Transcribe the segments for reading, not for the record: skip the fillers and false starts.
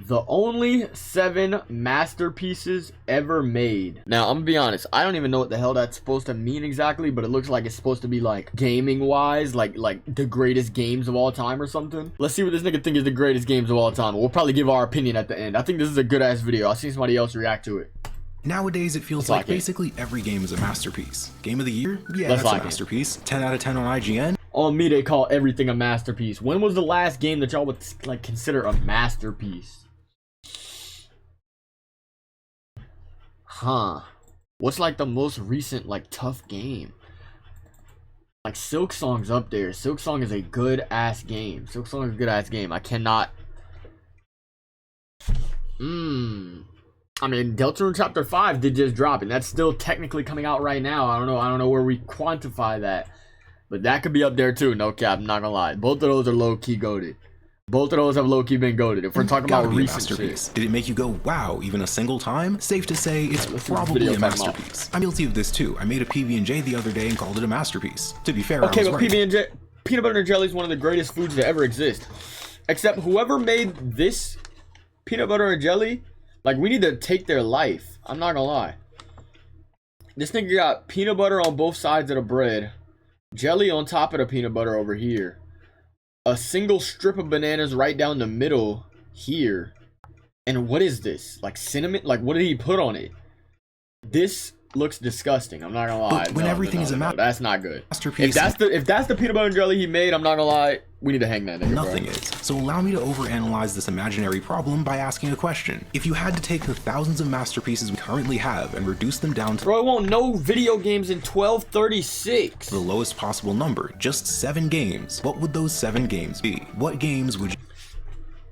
The only 7 masterpieces ever made. Now, I'm gonna be honest, I don't even know what the hell that's supposed to mean exactly, but it looks like it's supposed to be like gaming wise, like the greatest games of all time or something. Let's see what this nigga think is the greatest games of all time. We'll probably give our opinion at the end. I think this is a good ass video. I've seen somebody else react to it. Nowadays, it feels like basically every game is a masterpiece. Game of the year? Yeah, that's a masterpiece. 10 out of 10 on IGN. On me, they call everything a masterpiece. When was the last game that y'all would like consider a masterpiece? Huh. What's like the most recent like tough game? Like Silksong's up there. Silksong is a good ass game. Silksong is a good ass game. I cannot. I mean, Deltarune Chapter 5 did just drop, and that's still technically coming out right now. I don't know where we quantify that. But that could be up there too, no cap, I'm not gonna lie. Both of those are low-key goated. Both of those have low-key been goated. If we're talking about recent shit. Did it make you go, wow, even a single time? Safe to say, it's probably a masterpiece. I'm guilty of this too. I made a PB&J the other day and called it a masterpiece. To be fair, okay, I was but right. PB&J, peanut butter and jelly is one of the greatest foods to ever exist. Except whoever made this peanut butter and jelly, like, we need to take their life. I'm not gonna lie. This nigga got peanut butter on both sides of the bread. Jelly on top of the peanut butter over here. A single strip of bananas right down the middle here. And what is this? Like cinnamon? Like, what did he put on it? This looks disgusting. I'm not gonna lie. But when everything is a that's not good. Masterpiece. If that's the peanut butter and jelly he made, I'm not gonna lie. We need to hang that nigga, Nothing is. So allow me to overanalyze this imaginary problem by asking a question. If you had to take the thousands of masterpieces we currently have and reduce them down to bro, it won't know video games in 1236. The lowest possible number, just 7 games, what would those 7 games be? What games would you...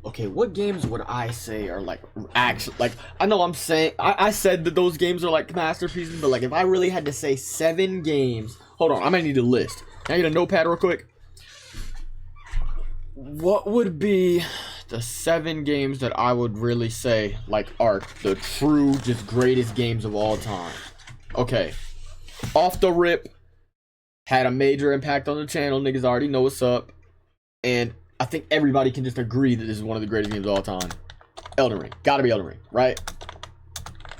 Okay, what games would I say are like actually like I know I'm saying I said that those games are like masterpieces, but like if I really had to say 7 games, hold on, I might need a list. Can I get a notepad real quick? What would be the 7 games that I would really say like are the true just greatest games of all time? Okay, off the rip, had a major impact on the channel. Niggas already know what's up, and I think everybody can just agree that this is one of the greatest games of all time. Elden Ring. Gotta be Elden Ring, right?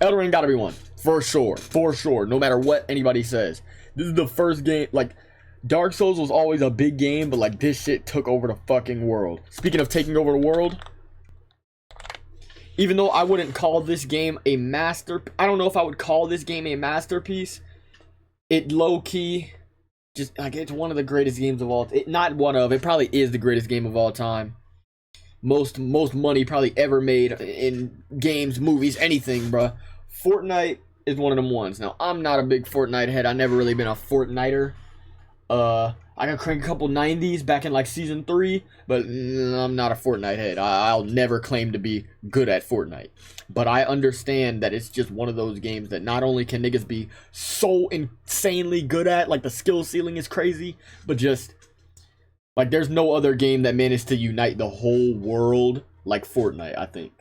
Elden Ring gotta be one. For sure. For sure. No matter what anybody says. This is the first game, like, Dark Souls was always a big game, but like this shit took over the fucking world. Speaking of taking over the world, even though I wouldn't call this game a I don't know if I would call this game a masterpiece. It low-key, just like, it's one of the greatest games of all time. It probably is the greatest game of all time. Most money probably ever made in games, movies, anything, bruh. Fortnite is one of them ones. Now, I'm not a big Fortnite head. I've never really been a Fortniter. I can crank a couple 90s back in like season 3, but I'm not a Fortnite head. I'll never claim to be good at Fortnite. But I understand that it's just one of those games that not only can niggas be so insanely good at, like the skill ceiling is crazy, but just like there's no other game that managed to unite the whole world like Fortnite, I think.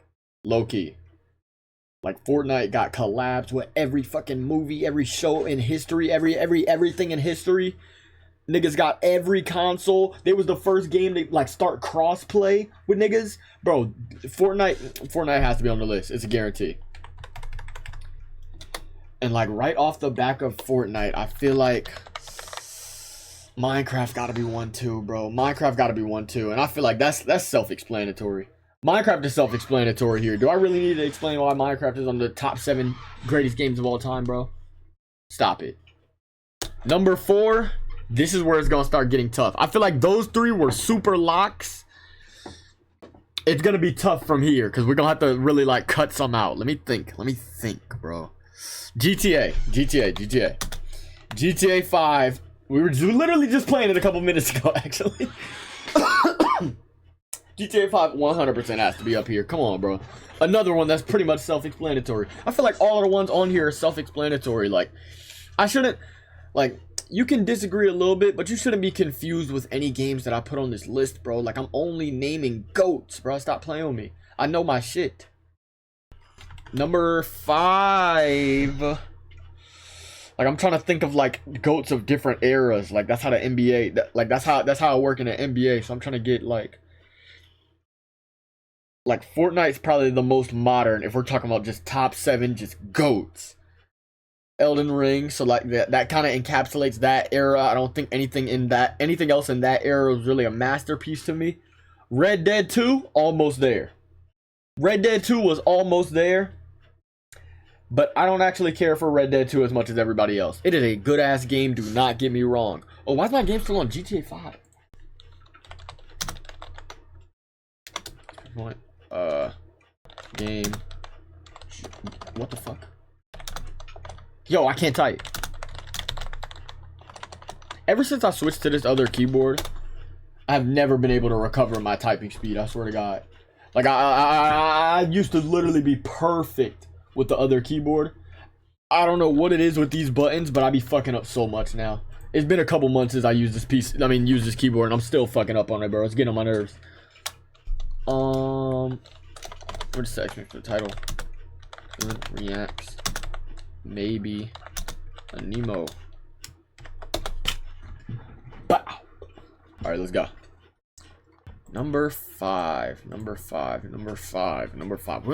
Low key. Like Fortnite got collabs with every fucking movie, every show in history, everything in history. Niggas got every console. They was the first game to like start crossplay with niggas. Bro, Fortnite has to be on the list. It's a guarantee. And like right off the back of Fortnite, I feel like Minecraft gotta be one too, bro. Minecraft gotta be one too. And I feel like that's self-explanatory. Minecraft is self-explanatory here. Do I really need to explain why Minecraft is on the top 7 greatest games of all time, bro? Stop it. Number 4. This is where it's gonna start getting tough. I feel like those 3 were super locks. It's gonna be tough from here because we're gonna have to really like cut some out. Let me think, bro. GTA 5. We were literally just playing it a couple minutes ago, actually. GTA 5 100% has to be up here. Come on, bro. Another one that's pretty much self-explanatory. I feel like all of the ones on here are self-explanatory. Like, I shouldn't, like, you can disagree a little bit, but you shouldn't be confused with any games that I put on this list, bro. Like, I'm only naming GOATs, bro. Stop playing with me. I know my shit. Number 5. Like, I'm trying to think of, like, GOATs of different eras. Like, that's how the NBA, like, that's how I work in the NBA. So I'm trying to get, like, like Fortnite's probably the most modern if we're talking about just top 7 just goats. Elden Ring, so like that kind of encapsulates that era. I don't think anything else in that era was really a masterpiece to me. Red Dead 2, almost there. Red Dead 2 was almost there, but I don't actually care for Red Dead 2 as much as everybody else. It is a good ass game, do not get me wrong. Oh, why is my game still on GTA 5? What? Game. What the fuck? Yo, I can't type. Ever since I switched to this other keyboard, I've never been able to recover my typing speed. I swear to God. Like I used to literally be perfect with the other keyboard. I don't know what it is with these buttons, but I be fucking up so much now. It's been a couple months since I used this use this keyboard, and I'm still fucking up on it, bro. It's getting on my nerves. Where's the section for the title? Reacts. Maybe a Nemo. Bow. Alright, let's go. Number five. We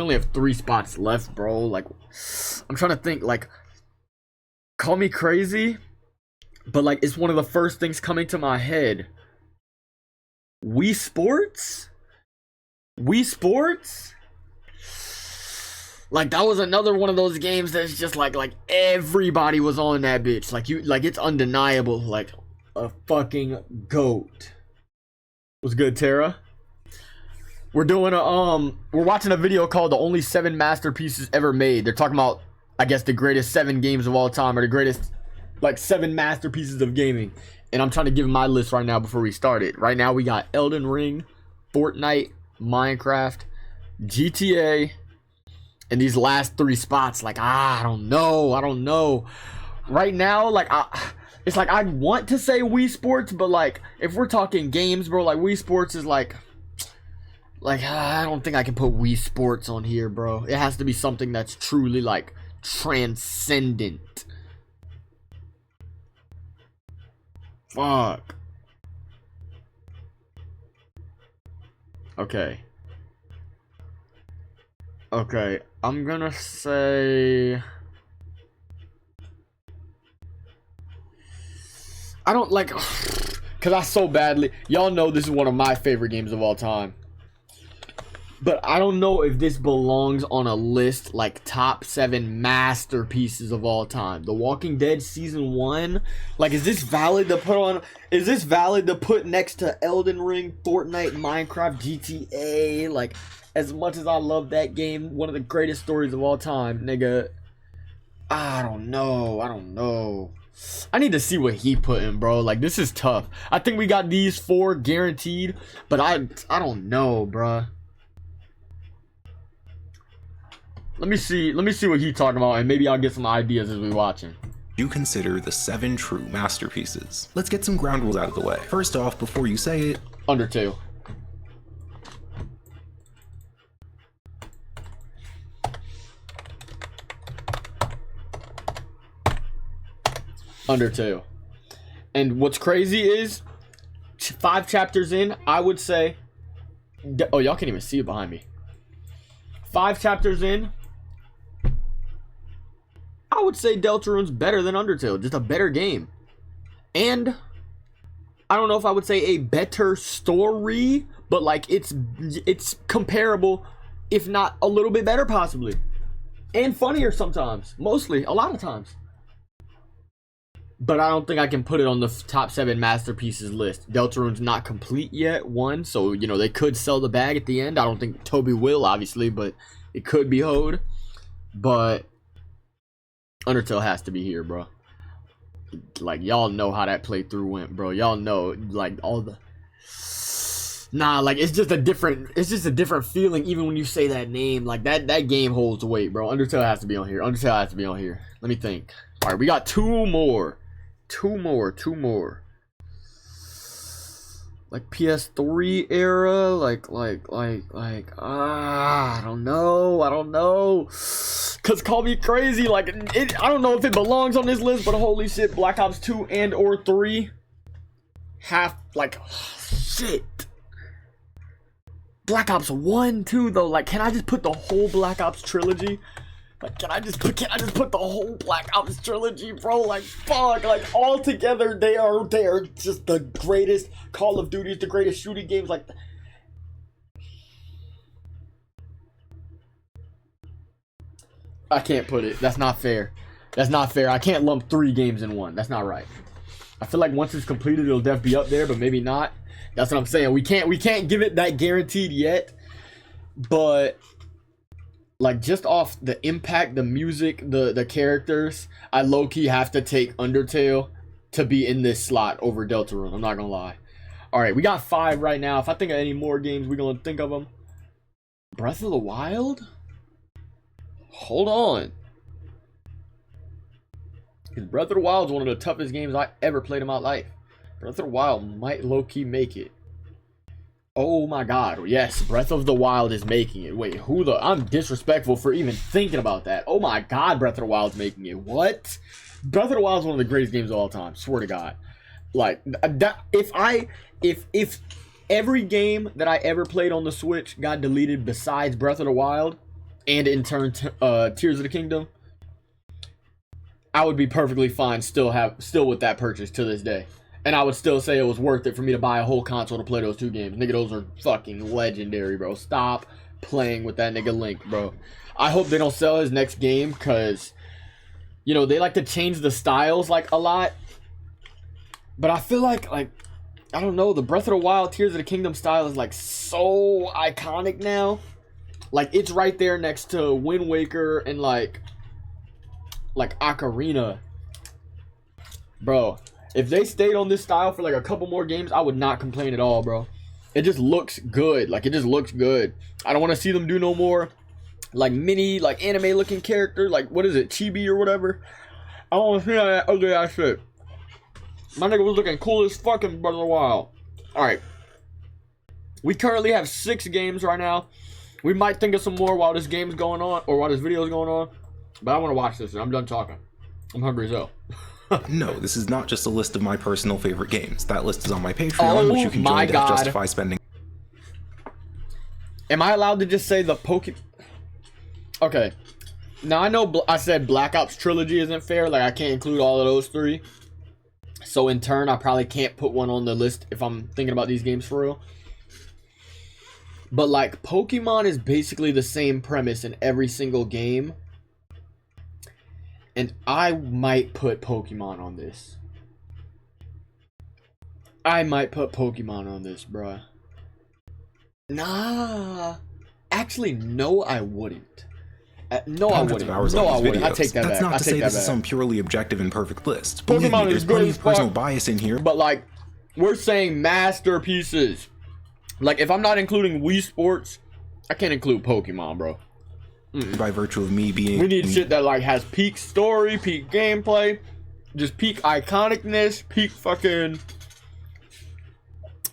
only have 3 spots left, bro. Like, I'm trying to think, like, call me crazy, but like, it's one of the first things coming to my head. Wii Sports? Like, that was another one of those games that's just like everybody was on that bitch. Like it's undeniable. Like a fucking goat. What's good, Tara? We're doing we're watching a video called The Only 7 Masterpieces Ever Made. They're talking about, I guess, the greatest 7 games of all time, or the greatest, like, 7 masterpieces of gaming. And I'm trying to give my list right now before we start it. Right now we got Elden Ring, Fortnite, Minecraft, GTA, and these last 3 spots, like, I don't know. Right now, like, it's like I want to say Wii Sports, but like, if we're talking games, bro, like, Wii Sports is like I don't think I can put Wii Sports on here, bro. It has to be something that's truly like transcendent. Fuck. Okay, I'm gonna say, I don't like, cause I so badly, y'all know this is one of my favorite games of all time, but I don't know if this belongs on a list like top 7 masterpieces of all time. The Walking Dead season 1, like, is this valid to put next to Elden Ring, Fortnite, Minecraft, GTA? Like, as much as I love that game, one of the greatest stories of all time, nigga, I don't know. I need to see what he put in, bro. Like, this is tough. I think we got these 4 guaranteed, but I don't know, bro. Let me see what he's talking about, and maybe I'll get some ideas as we watching. You consider the 7 true masterpieces. Let's get some ground rules out of the way. First off, before you say it, Undertale. And what's crazy is 5 chapters in, I would say, oh, y'all can't even see it behind me. 5 chapters in, I would say Deltarune's better than Undertale. Just a better game. And I don't know if I would say a better story, but like it's comparable, if not a little bit better possibly. And funnier sometimes. Mostly, a lot of times. But I don't think I can put it on the top 7 masterpieces list. Deltarune's not complete yet, 1, so, you know, they could sell the bag at the end. I don't think Toby will, obviously, but it could be hoed. But Undertale has to be here, bro. Like, y'all know how that playthrough went, bro. Y'all know, like, all the... Nah, like, it's just a different feeling even when you say that name. Like, that game holds weight, bro. Undertale has to be on here. Let me think. All right, we got 2 more. Like PS3 era, I don't know. Cause call me crazy, like, I don't know if it belongs on this list, but holy shit, Black Ops 2 and or 3 shit. Black Ops 1 too though. Like, can I just put the whole Black Ops trilogy? Like, can I just put the whole Black Ops trilogy, bro? Like, fuck, like all together they are just the greatest Call of Duty, the greatest shooting games. Like, I can't put it. That's not fair. That's not fair. I can't lump 3 games in one. That's not right. I feel like once it's completed, it'll definitely be up there, but maybe not. That's what I'm saying. We can't give it that guaranteed yet. But like, just off the impact, the music, the characters, I low-key have to take Undertale to be in this slot over Deltarune. I'm not gonna lie. All right, we got 5 right now. If I think of any more games, we're gonna think of them. Breath of the Wild? Hold on. Because Breath of the Wild is one of the toughest games I ever played in my life. Breath of the Wild might low-key make it. Oh my god, yes, Breath of the Wild is making it. Wait, I'm disrespectful for even thinking about that. Oh my god, Breath of the Wild's making it. What? Breath of the Wild is one of the greatest games of all time, swear to god. Like, that, if every game that I ever played on the Switch got deleted besides Breath of the Wild, and in turn Tears of the Kingdom, I would be perfectly fine still with that purchase to this day. And I would still say it was worth it for me to buy a whole console to play those 2 games. Nigga, those are fucking legendary, bro. Stop playing with that nigga Link, bro. I hope they don't sell his next game, because, you know, they like to change the styles, like, a lot. But I feel like, I don't know, the Breath of the Wild, Tears of the Kingdom style is, like, so iconic now. Like, it's right there next to Wind Waker and, like Ocarina. Bro, if they stayed on this style for, like, a couple more games, I would not complain at all, bro. It just looks good. Like, it just looks good. I don't want to see them do no more, like, mini, like, anime-looking character. Like, what is it, Chibi or whatever? I don't want to see that ugly ass shit. My nigga was looking cool as fucking Breath of the Wild. Alright. We currently have 6 games right now. We might think of some more while this game's going on, or while this video is going on. But I want to watch this, and I'm done talking. I'm hungry as hell. No, this is not just a list of my personal favorite games. That list is on my Patreon, which you can join to help justify spending. Am I allowed to just say the Okay. Now, I know I said Black Ops Trilogy isn't fair. Like, I can't include all of those 3. So, in turn, I probably can't put one on the list if I'm thinking about these games for real. But, like, Pokemon is basically the same premise in every single game. And I might put Pokemon on this. Bruh. Nah. Actually, no, I wouldn't. No, I wouldn't. I take that back. That's not to say this is some purely objective and perfect list. Pokemon is there's plenty of personal bias in here. But, like, we're saying masterpieces. Like, if I'm not including Wii Sports, I can't include Pokemon, bro. By virtue of me being... We need shit that, like, has peak story, peak gameplay, just peak iconicness, peak fucking...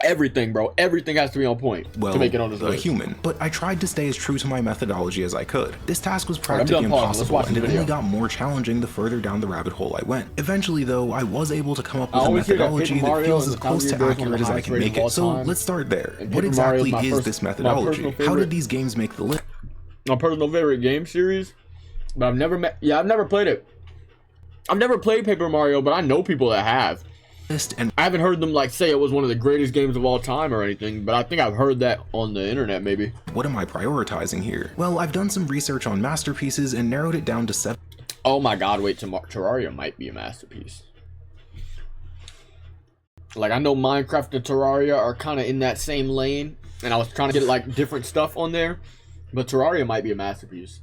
everything, bro. Everything has to be on point to make it on this list. Human. But I tried to stay as true to my methodology as I could. This task was practically impossible, and it only got more challenging the further down the rabbit hole I went. Eventually, though, I was able to come up with a methodology that feels as close to accurate as I can make it. So let's start there. What exactly is this methodology? How did these games make the list? My personal favorite game series, but I've never played it. I've never played Paper Mario, but I know people that have. And I haven't heard them, like, say it was one of the greatest games of all time or anything, but I think I've heard that on the internet, maybe. What am I prioritizing here? Well, I've done some research on masterpieces and narrowed it down to 7. Oh my god, wait, Terraria might be a masterpiece. Like, I know Minecraft and Terraria are kind of in that same lane, and I was trying to get, like, different stuff on there, but Terraria might be a masterpiece.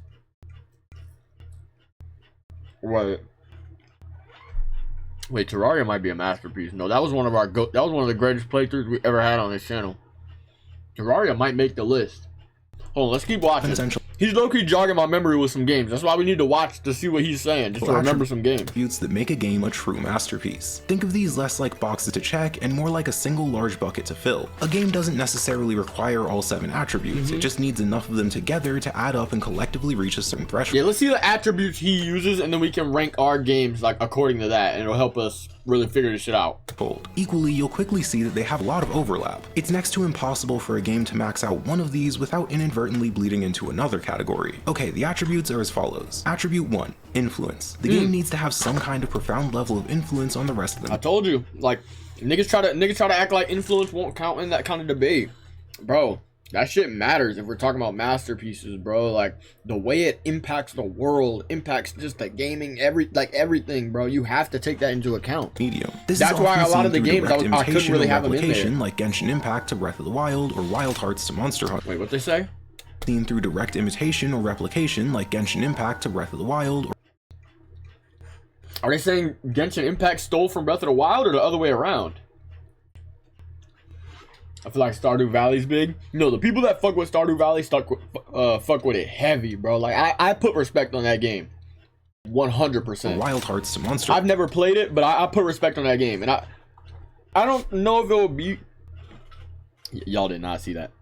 Wait, Terraria might be a masterpiece. No, that was one of the greatest playthroughs we ever had on this channel. Terraria might make the list. Hold on, let's keep watching. He's low-key jogging my memory with some games. That's why we need to watch to see what he's saying, just to remember some games. Attributes that make a game a true masterpiece. Think of these less like boxes to check and more like a single large bucket to fill. A game doesn't necessarily require all 7 attributes. It just needs enough of them together to add up and collectively reach a certain threshold. Yeah, let's see the attributes he uses, and then we can rank our games, like, according to that, and it'll help us really figure this shit out. Equally, you'll quickly see that they have a lot of overlap. It's next to impossible for a game to max out one of these without inadvertently bleeding into another category. Okay, the attributes are as follows. Attribute 1, influence. The game needs to have some kind of profound level of influence on the rest of them. I told you, like, niggas try to act like influence won't count in that kind of debate. Bro, that shit matters if we're talking about masterpieces, bro. Like, the way it impacts the world, impacts just the gaming, everything, bro. You have to take that into account. Medium. That's why a lot of the games I couldn't really have them in there. Like Genshin Impact to Breath of the Wild or Wild Hearts to Monster Hunter. Wait, what they say? Seen through direct imitation or replication like Genshin Impact to Breath of the Wild. Are they saying Genshin Impact stole from Breath of the Wild or the other way around? I feel like Stardew Valley's big. No, the people that fuck with Stardew Valley fuck with it heavy, bro. Like, I put respect on that game. 100%. Wild Hearts to Monster. I've never played it, but I put respect on that game. And I don't know if it would be... Y'all did not see that.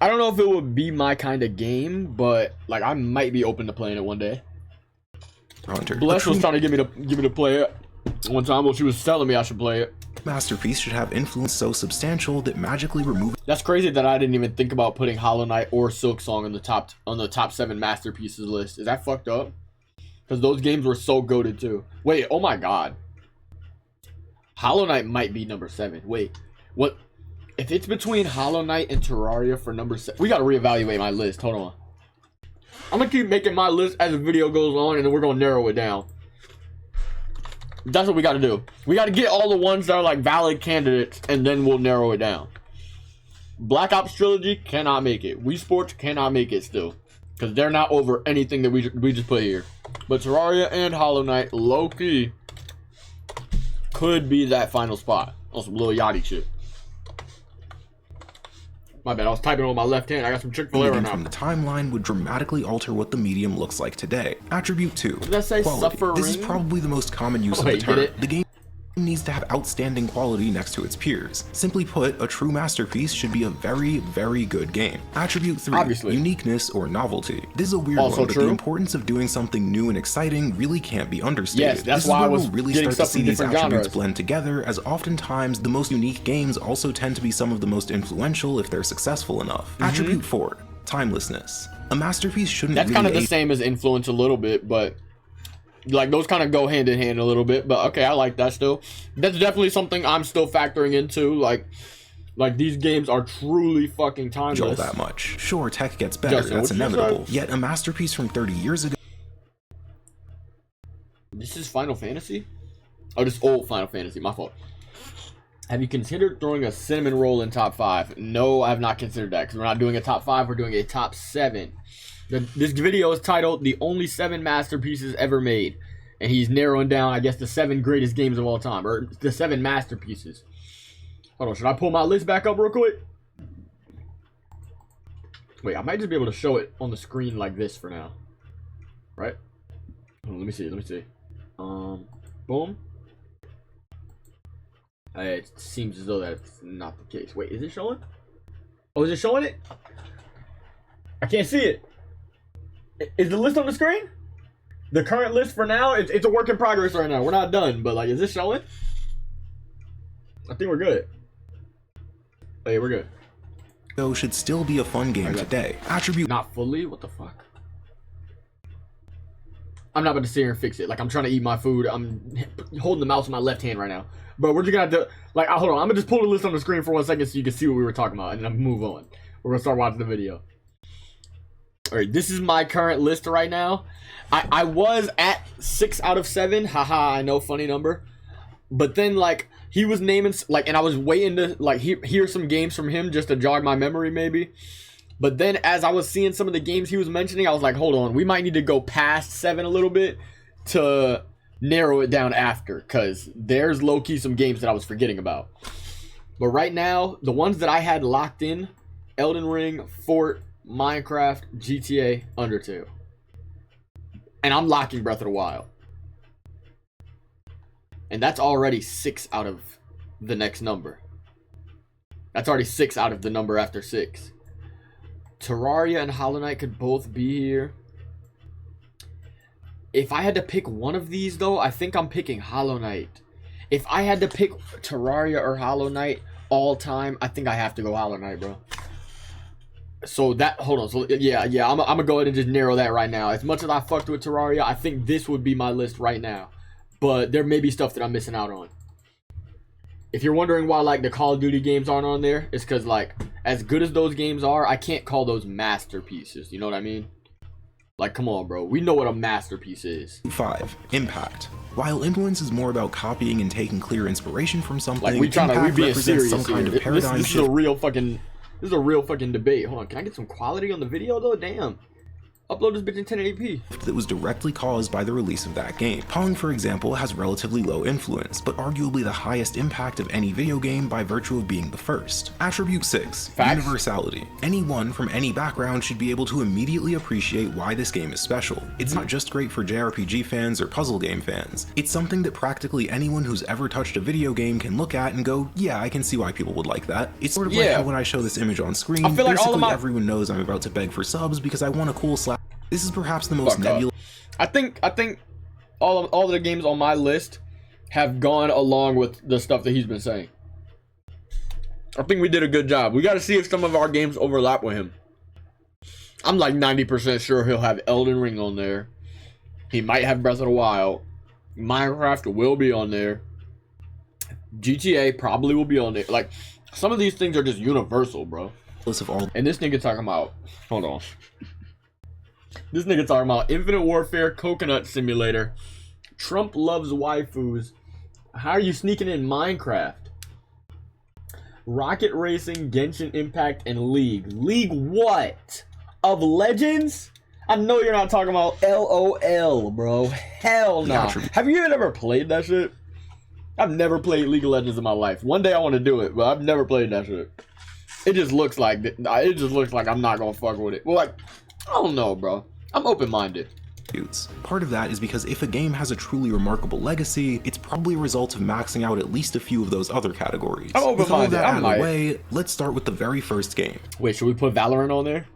I don't know if it would be my kind of game, but, like, I might be open to playing it one day. Hunter. Bless was trying to get me to play it one time, but she was telling me I should play it. Masterpiece should have influence so substantial that magically remove. That's crazy that I didn't even think about putting Hollow Knight or Silksong on the top 7 masterpieces list. Is that fucked up? Because those games were so goated too. Wait, oh my god. Hollow Knight might be number 7. Wait, what? If it's between Hollow Knight and Terraria for number 7, we gotta reevaluate my list. Hold on. I'm gonna keep making my list as the video goes on, and then we're gonna narrow it down. That's what we gotta do. We gotta get all the ones that are like valid candidates, and then we'll narrow it down. Black Ops Trilogy cannot make it. Wii Sports cannot make it still, because they're not over anything that we just put here. But Terraria and Hollow Knight, low-key, could be that final spot on some Lil Yachty shit. My bad, I was typing on my left hand. I got some Chick-fil-A right now. From the timeline would dramatically alter what the medium looks like today. Attribute 2. Did that say suffering? This is probably the most common use of the term. The game needs to have outstanding quality next to its peers. Simply put, a true masterpiece should be a very, very good game. Attribute 3. Obviously. Uniqueness or novelty. This is a weird one, but the importance of doing something new and exciting really can't be understated. Yes, that's why I was really getting start to see these attributes genres blend together, as oftentimes the most unique games also tend to be some of the most influential if they're successful enough. Attribute 4. Timelessness. A masterpiece shouldn't That's kind of the same as influence a little bit, but like those kind of go hand in hand a little bit. But okay, I like that still. That's definitely something I'm still factoring into. Like these games are truly fucking timeless. That much. Sure, tech gets better. Justin, that's inevitable. Yet a masterpiece from 30 years ago. This is Final Fantasy? Oh, this old Final Fantasy. My fault. Have you considered throwing a cinnamon roll in top 5? No, I have not considered that, because we're not doing a top 5. We're doing a top 7. This video is titled "The Only 7 Masterpieces Ever Made," and he's narrowing down, I guess, the 7 greatest games of all time, or the 7 masterpieces. Hold on, should I pull my list back up real quick? Wait, I might just be able to show it on the screen like this for now. Right? Hold on, let me see. Boom. It seems as though that's not the case. Wait, is it showing? Oh, is it showing it? I can't see it. Is the list on the screen? The current list for now, it's a work in progress right now. We're not done, but like, is this showing? I think we're good. Oh yeah, we're good. So should still be a fun game today. Attribute not fully. What the fuck? I'm not about to sit here and fix it. Like, I'm trying to eat my food. I'm holding the mouse in my left hand right now. But we're just gonna have to, like, hold on. I'm gonna just pull the list on the screen for 1 second so you can see what we were talking about, and then move on. We're gonna start watching the video. Alright, this is my current list right now. I was at 6 out of 7. Haha, I know, funny number. But then, like, he was naming, like, and I was waiting to, like, hear some games from him just to jog my memory, maybe. But then, as I was seeing some of the games he was mentioning, I was like, hold on, we might need to go past 7 a little bit to narrow it down after, because there's low-key some games that I was forgetting about. But right now, the ones that I had locked in, Elden Ring, Fort, Minecraft, GTA, Undertale. And I'm locking Breath of the Wild. And that's already 6 out of the next number. That's already 6 out of the number after 6. Terraria and Hollow Knight could both be here. If I had to pick one of these, though, I think I'm picking Hollow Knight. if I had to pick Terraria or Hollow Knight all time, I think I have to go Hollow Knight, bro. So that, hold on, so yeah, I'm gonna go ahead and just narrow that right now. As much as I fucked with Terraria, I think this would be my list right now. But there may be stuff that I'm missing out on. If you're wondering why, like, the Call of Duty games aren't on there, it's because, like, as good as those games are, I can't call those masterpieces. You know what I mean? Like, come on, bro. We know what a masterpiece is. 5. Impact. While influence is more about copying and taking clear inspiration from something, like, we being serious some kind of paradigm shift. This is a real fucking debate. Hold on, can I get some quality on the video though? Damn. Upload this bitch in 1080p. That was directly caused by the release of that game. Pong, for example, has relatively low influence, but arguably the highest impact of any video game by virtue of being the first. Attribute 6. Facts. Universality. Anyone from any background should be able to immediately appreciate why this game is special. It's not just great for JRPG fans or puzzle game fans. It's something that practically anyone who's ever touched a video game can look at and go, yeah, I can see why people would like that. It's sort of like how when I show this image on screen, I feel like basically everyone knows I'm about to beg for subs because I want a cool slap. This is perhaps the most nebulous. I think all of the games on my list have gone along with the stuff that he's been saying. I think we did a good job. We got to see if some of our games overlap with him. I'm like 90% sure he'll have Elden Ring on there. He might have Breath of the Wild. Minecraft will be on there. GTA probably will be on there. Like, some of these things are just universal, bro. And this nigga talking about, hold on. This nigga talking about Infinite Warfare, Coconut Simulator, Trump loves waifus. How are you sneaking in Minecraft? Rocket Racing, Genshin Impact, and League. League what? Of Legends? I know you're not talking about LOL, bro. Hell no. Nah. Have you even ever played that shit? I've never played League of Legends in my life. One day I want to do it, but I've never played that shit. It just looks like I'm not gonna fuck with it. Well, like, I don't know, bro. I'm open-minded. Part of that is because if a game has a truly remarkable legacy, it's probably a result of maxing out at least a few of those other categories. I'm open-minded. With all that out of the way, let's start with the very first game. Wait, should we put Valorant on there?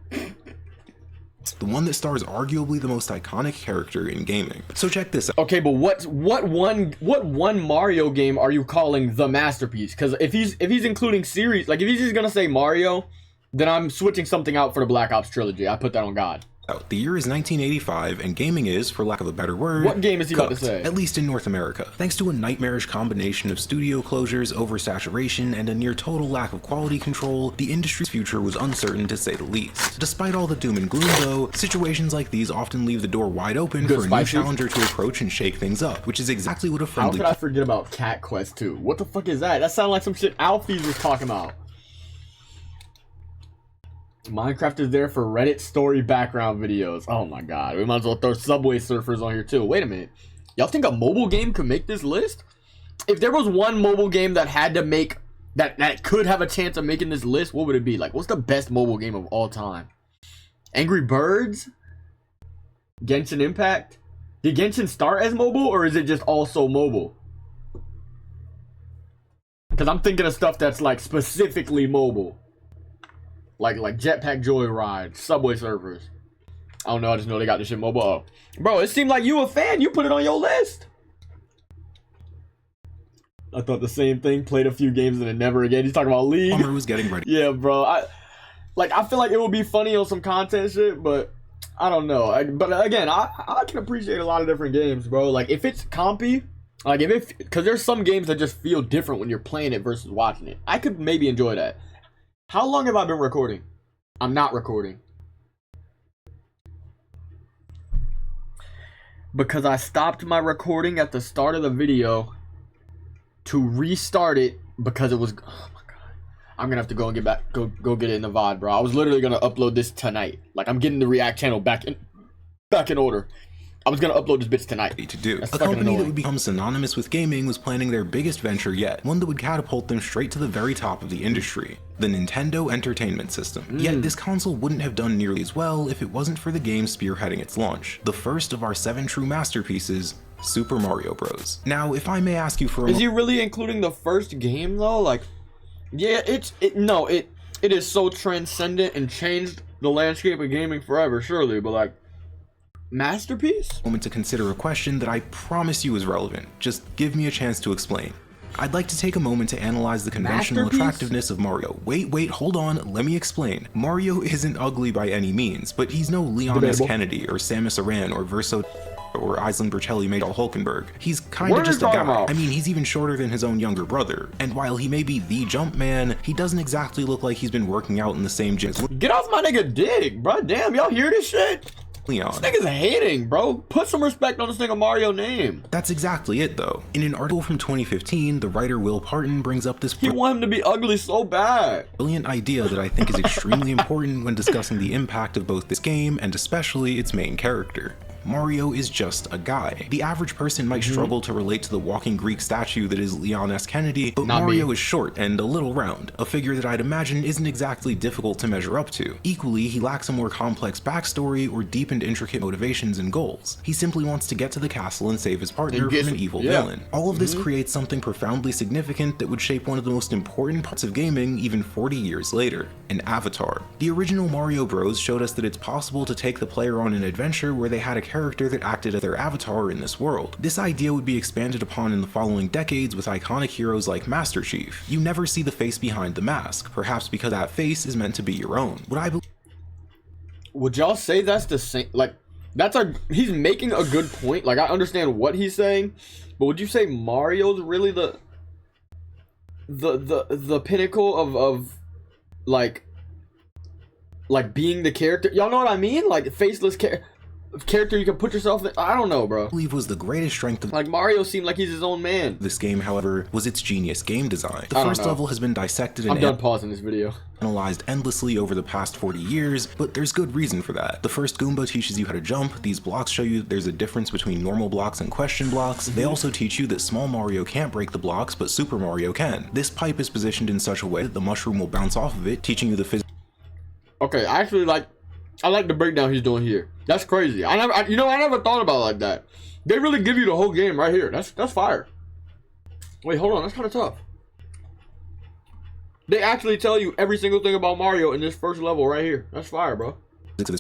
The one that stars arguably the most iconic character in gaming. So check this out. Okay, but what one Mario game are you calling the masterpiece? Because if he's including series, like if he's just gonna say Mario, then I'm switching something out for the Black Ops trilogy. I put that on God. The year is 1985, and gaming is, for lack of a better word, what game is he cooked, about to say? At least in North America. Thanks to a nightmarish combination of studio closures, oversaturation, and a near total lack of quality control, the industry's future was uncertain to say the least. Despite all the doom and gloom, though, situations like these often leave the door wide open for a new challenger to approach and shake things up, which is exactly what a friendly... How could I forget about Cat Quest 2? What the fuck is that? That sounded like some shit Alfie was talking about. Minecraft is there for Reddit story background videos. Oh my god, we might as well throw Subway Surfers on here too. Wait a minute, y'all think a mobile game could make this list? If there was one mobile game that had to make that could have a chance of making this list, what would it be? Like, what's the best mobile game of all time? Angry Birds? Genshin Impact? Did Genshin start as mobile, or is it just also mobile? Because I'm thinking of stuff that's like specifically mobile. Like Jetpack Joyride, Subway Surfers. I don't know, I just know they got this shit mobile. Oh. Bro, it seemed like you a fan. You put it on your list. I thought the same thing. Played a few games and then never again. He's talking about League. Homer was getting ready. Yeah, bro. I feel like it would be funny on some content shit, but I don't know. But again, I can appreciate a lot of different games, bro. Like, if it's compy, like because there's some games that just feel different when you're playing it versus watching it. I could maybe enjoy that. How long have I been recording? I'm not recording. Because I stopped my recording at the start of the video to restart it because it was... Oh my god. I'm gonna have to go and go get it in the VOD, bro. I was literally gonna upload this tonight. Like, I'm getting the React channel back in order. I was gonna upload this bitch tonight. To do. A company that would become synonymous with gaming was planning their biggest venture yet, one that would catapult them straight to the very top of the industry, the Nintendo Entertainment System. Yet this console wouldn't have done nearly as well if it wasn't for the game spearheading its launch, the first of our 7 true masterpieces, Super Mario Bros. Now, if I may ask you for a Is he really including the first game though? Like, yeah, it is so transcendent and changed the landscape of gaming forever, surely, but like, masterpiece? Moment to consider a question that I promise you is relevant. Just give me a chance to explain. I'd like to take a moment to analyze the conventional attractiveness of Mario. Wait, hold on, let me explain. Mario isn't ugly by any means, but he's no Leon S. Kennedy or Samus Aran or Verso or Island Bercelli Major Hulkenberg. He's kind of just a guy. I mean, he's even shorter than his own younger brother. And while he may be the jump man, he doesn't exactly look like he's been working out in the same gym. Get off my nigga dick, bro. Damn, y'all hear this shit? Leon. This nigga's hating, bro. Put some respect on this nigga Mario name. That's exactly it, though. In an article from 2015, the writer Will Parton brings up this... He want him to be ugly so bad. ...brilliant idea that I think is extremely important when discussing the impact of both this game and especially its main character. Mario is just a guy. The average person might struggle to relate to the walking Greek statue that is Leon S. Kennedy, but Mario is short and a little round, a figure that I'd imagine isn't exactly difficult to measure up to. Equally, he lacks a more complex backstory or deep and intricate motivations and goals. He simply wants to get to the castle and save his partner from an evil villain. All of this creates something profoundly significant that would shape one of the most important parts of gaming even 40 years later, an avatar. The original Mario Bros. Showed us that it's possible to take the player on an adventure where they had a character that acted as their avatar in this world. This idea would be expanded upon in the following decades with iconic heroes like Master Chief. You never see the face behind the mask, perhaps because that face is meant to be your own. Would y'all say that's the same? Like, he's making a good point. Like, I understand what he's saying, but would you say Mario's really the pinnacle of like being the character? Y'all know what I mean? Like, faceless character you can put yourself in. I don't know, bro. I believe was the greatest strength of like Mario seemed like he's his own man. This game, however, was its genius game design. The first level has been dissected and I'm done pausing this video. Analyzed endlessly over the past 40 years, but there's good reason for that. The first Goomba teaches you how to jump. These blocks show you that there's a difference between normal blocks and question blocks. They also teach you that small Mario can't break the blocks, but Super Mario can. This pipe is positioned in such a way that the mushroom will bounce off of it, teaching you the physics. Okay, I like the breakdown he's doing here. That's crazy. I never thought about it like that. They really give you the whole game right here. That's fire. Wait, hold on. That's kind of tough. They actually tell you every single thing about Mario in this first level right here. That's fire, bro. This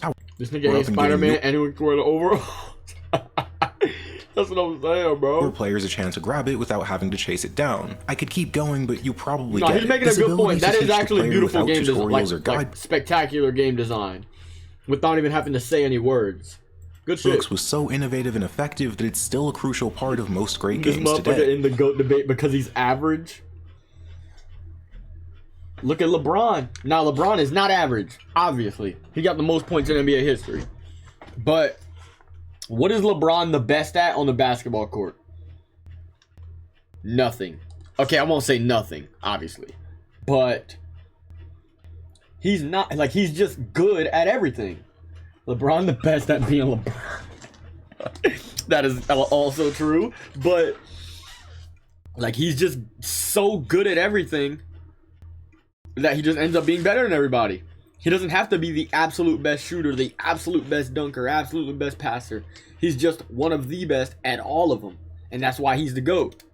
nigga ain't Spider-Man and he would throw it over. That's what I'm saying, bro. Give players a chance to grab it without having to chase it down. I could keep going, but you probably get it. He's making a good point. That is actually beautiful game design, like spectacular game design, without even having to say any words. Good shit. Brooks was so innovative and effective that it's still a crucial part of most great games today. This motherfucker in the GOAT debate because he's average. Look at LeBron. Now, LeBron is not average, obviously. He got the most points in NBA history. But what is LeBron the best at on the basketball court? Nothing. Okay, I won't say nothing, obviously. But he's not, like, he's just good at everything. LeBron the best at being LeBron. That is also true. But, like, he's just so good at everything that he just ends up being better than everybody. He doesn't have to be the absolute best shooter, the absolute best dunker, absolute best passer. He's just one of the best at all of them. And that's why he's the GOAT.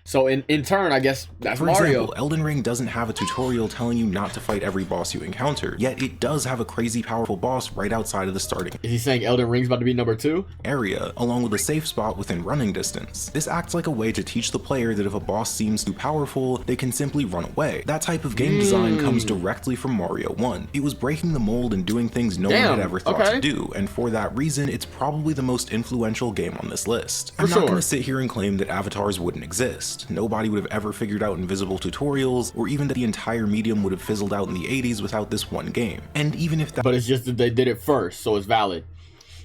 So in turn, I guess that's Mario. For example, Elden Ring doesn't have a tutorial telling you not to fight every boss you encounter, yet it does have a crazy powerful boss right outside of the starting. Is he saying Elden Ring's about to be number 2? Area, along with a safe spot within running distance. This acts like a way to teach the player that if a boss seems too powerful, they can simply run away. That type of game design comes directly from Mario 1. It was breaking the mold and doing things no one had ever thought to do, and for that reason, it's probably the most influential game on this list. I'm not gonna sit here and claim that avatars wouldn't exist. Nobody would have ever figured out invisible tutorials, or even that the entire medium would have fizzled out in the 80s without this one game. And even if that— But it's just that they did it first, so it's valid.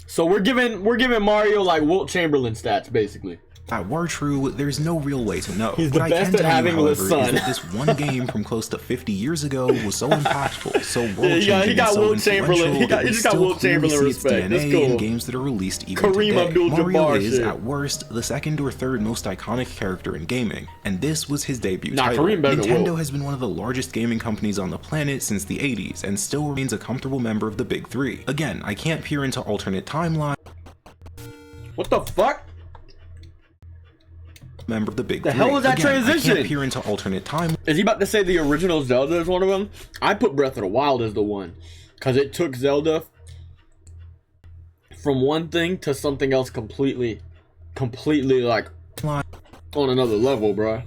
So we're giving Mario like Wilt Chamberlain stats, basically. If that were true, there's no real way to know. He's the best at having a son. Is that this one game from close to 50 years ago was so impactful, so world-changing, he got so Wilt Chamberlain. He just got Wilt Chamberlain respect. That's cool. In games that are released even today. Mario is, at worst, the second or third most iconic character in gaming, and this was his debut title. Nintendo has been one of the largest gaming companies on the planet since the 80s, and still remains a comfortable member of the Big Three. Again, I can't peer into alternate timelines. What the fuck? Member of the Big Three. The hell was that transition? I can't peer into alternate time. Is he about to say the original Zelda is one of them? I put Breath of the Wild as the one, because it took Zelda from one thing to something else completely like on another level, bruh.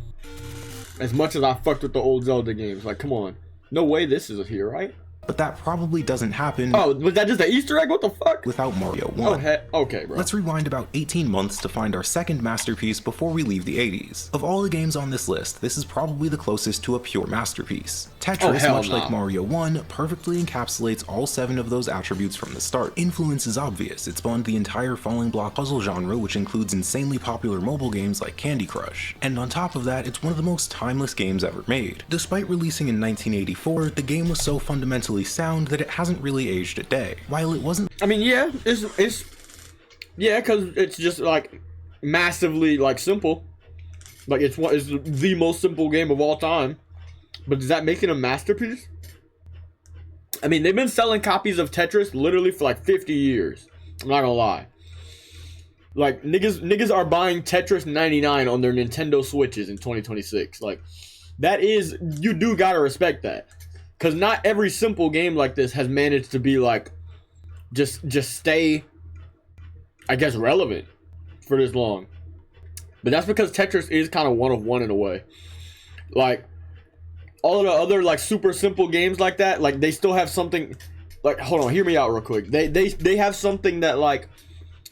As much as I fucked with the old Zelda games. Like, come on. No way this is here, right? But that probably doesn't happen. Oh, was that just an Easter egg? What the fuck? Without Mario 1. Oh, okay, bro. Let's rewind about 18 months to find our second masterpiece before we leave the 80s. Of all the games on this list, this is probably the closest to a pure masterpiece. Tetris, much like Mario 1, perfectly encapsulates all 7 of those attributes from the start. Influence is obvious. It spawned the entire falling block puzzle genre, which includes insanely popular mobile games like Candy Crush. And on top of that, it's one of the most timeless games ever made. Despite releasing in 1984, the game was so fundamentally sound that it hasn't really aged a day. While it wasn't, I mean, yeah, it's yeah, because it's just like massively like simple. Like it's the most simple game of all time. But does that make it a masterpiece? I mean, they've been selling copies of Tetris literally for like 50 years. I'm not gonna lie. Like niggas are buying Tetris 99 on their Nintendo Switches in 2026. Like that is, you do gotta respect that. Because not every simple game like this has managed to be like, just stay, I guess, relevant for this long. But that's because Tetris is kind of one of one in a way. Like, all of the other like super simple games like that, like they still have something, like, hold on, hear me out real quick. They have something that, like,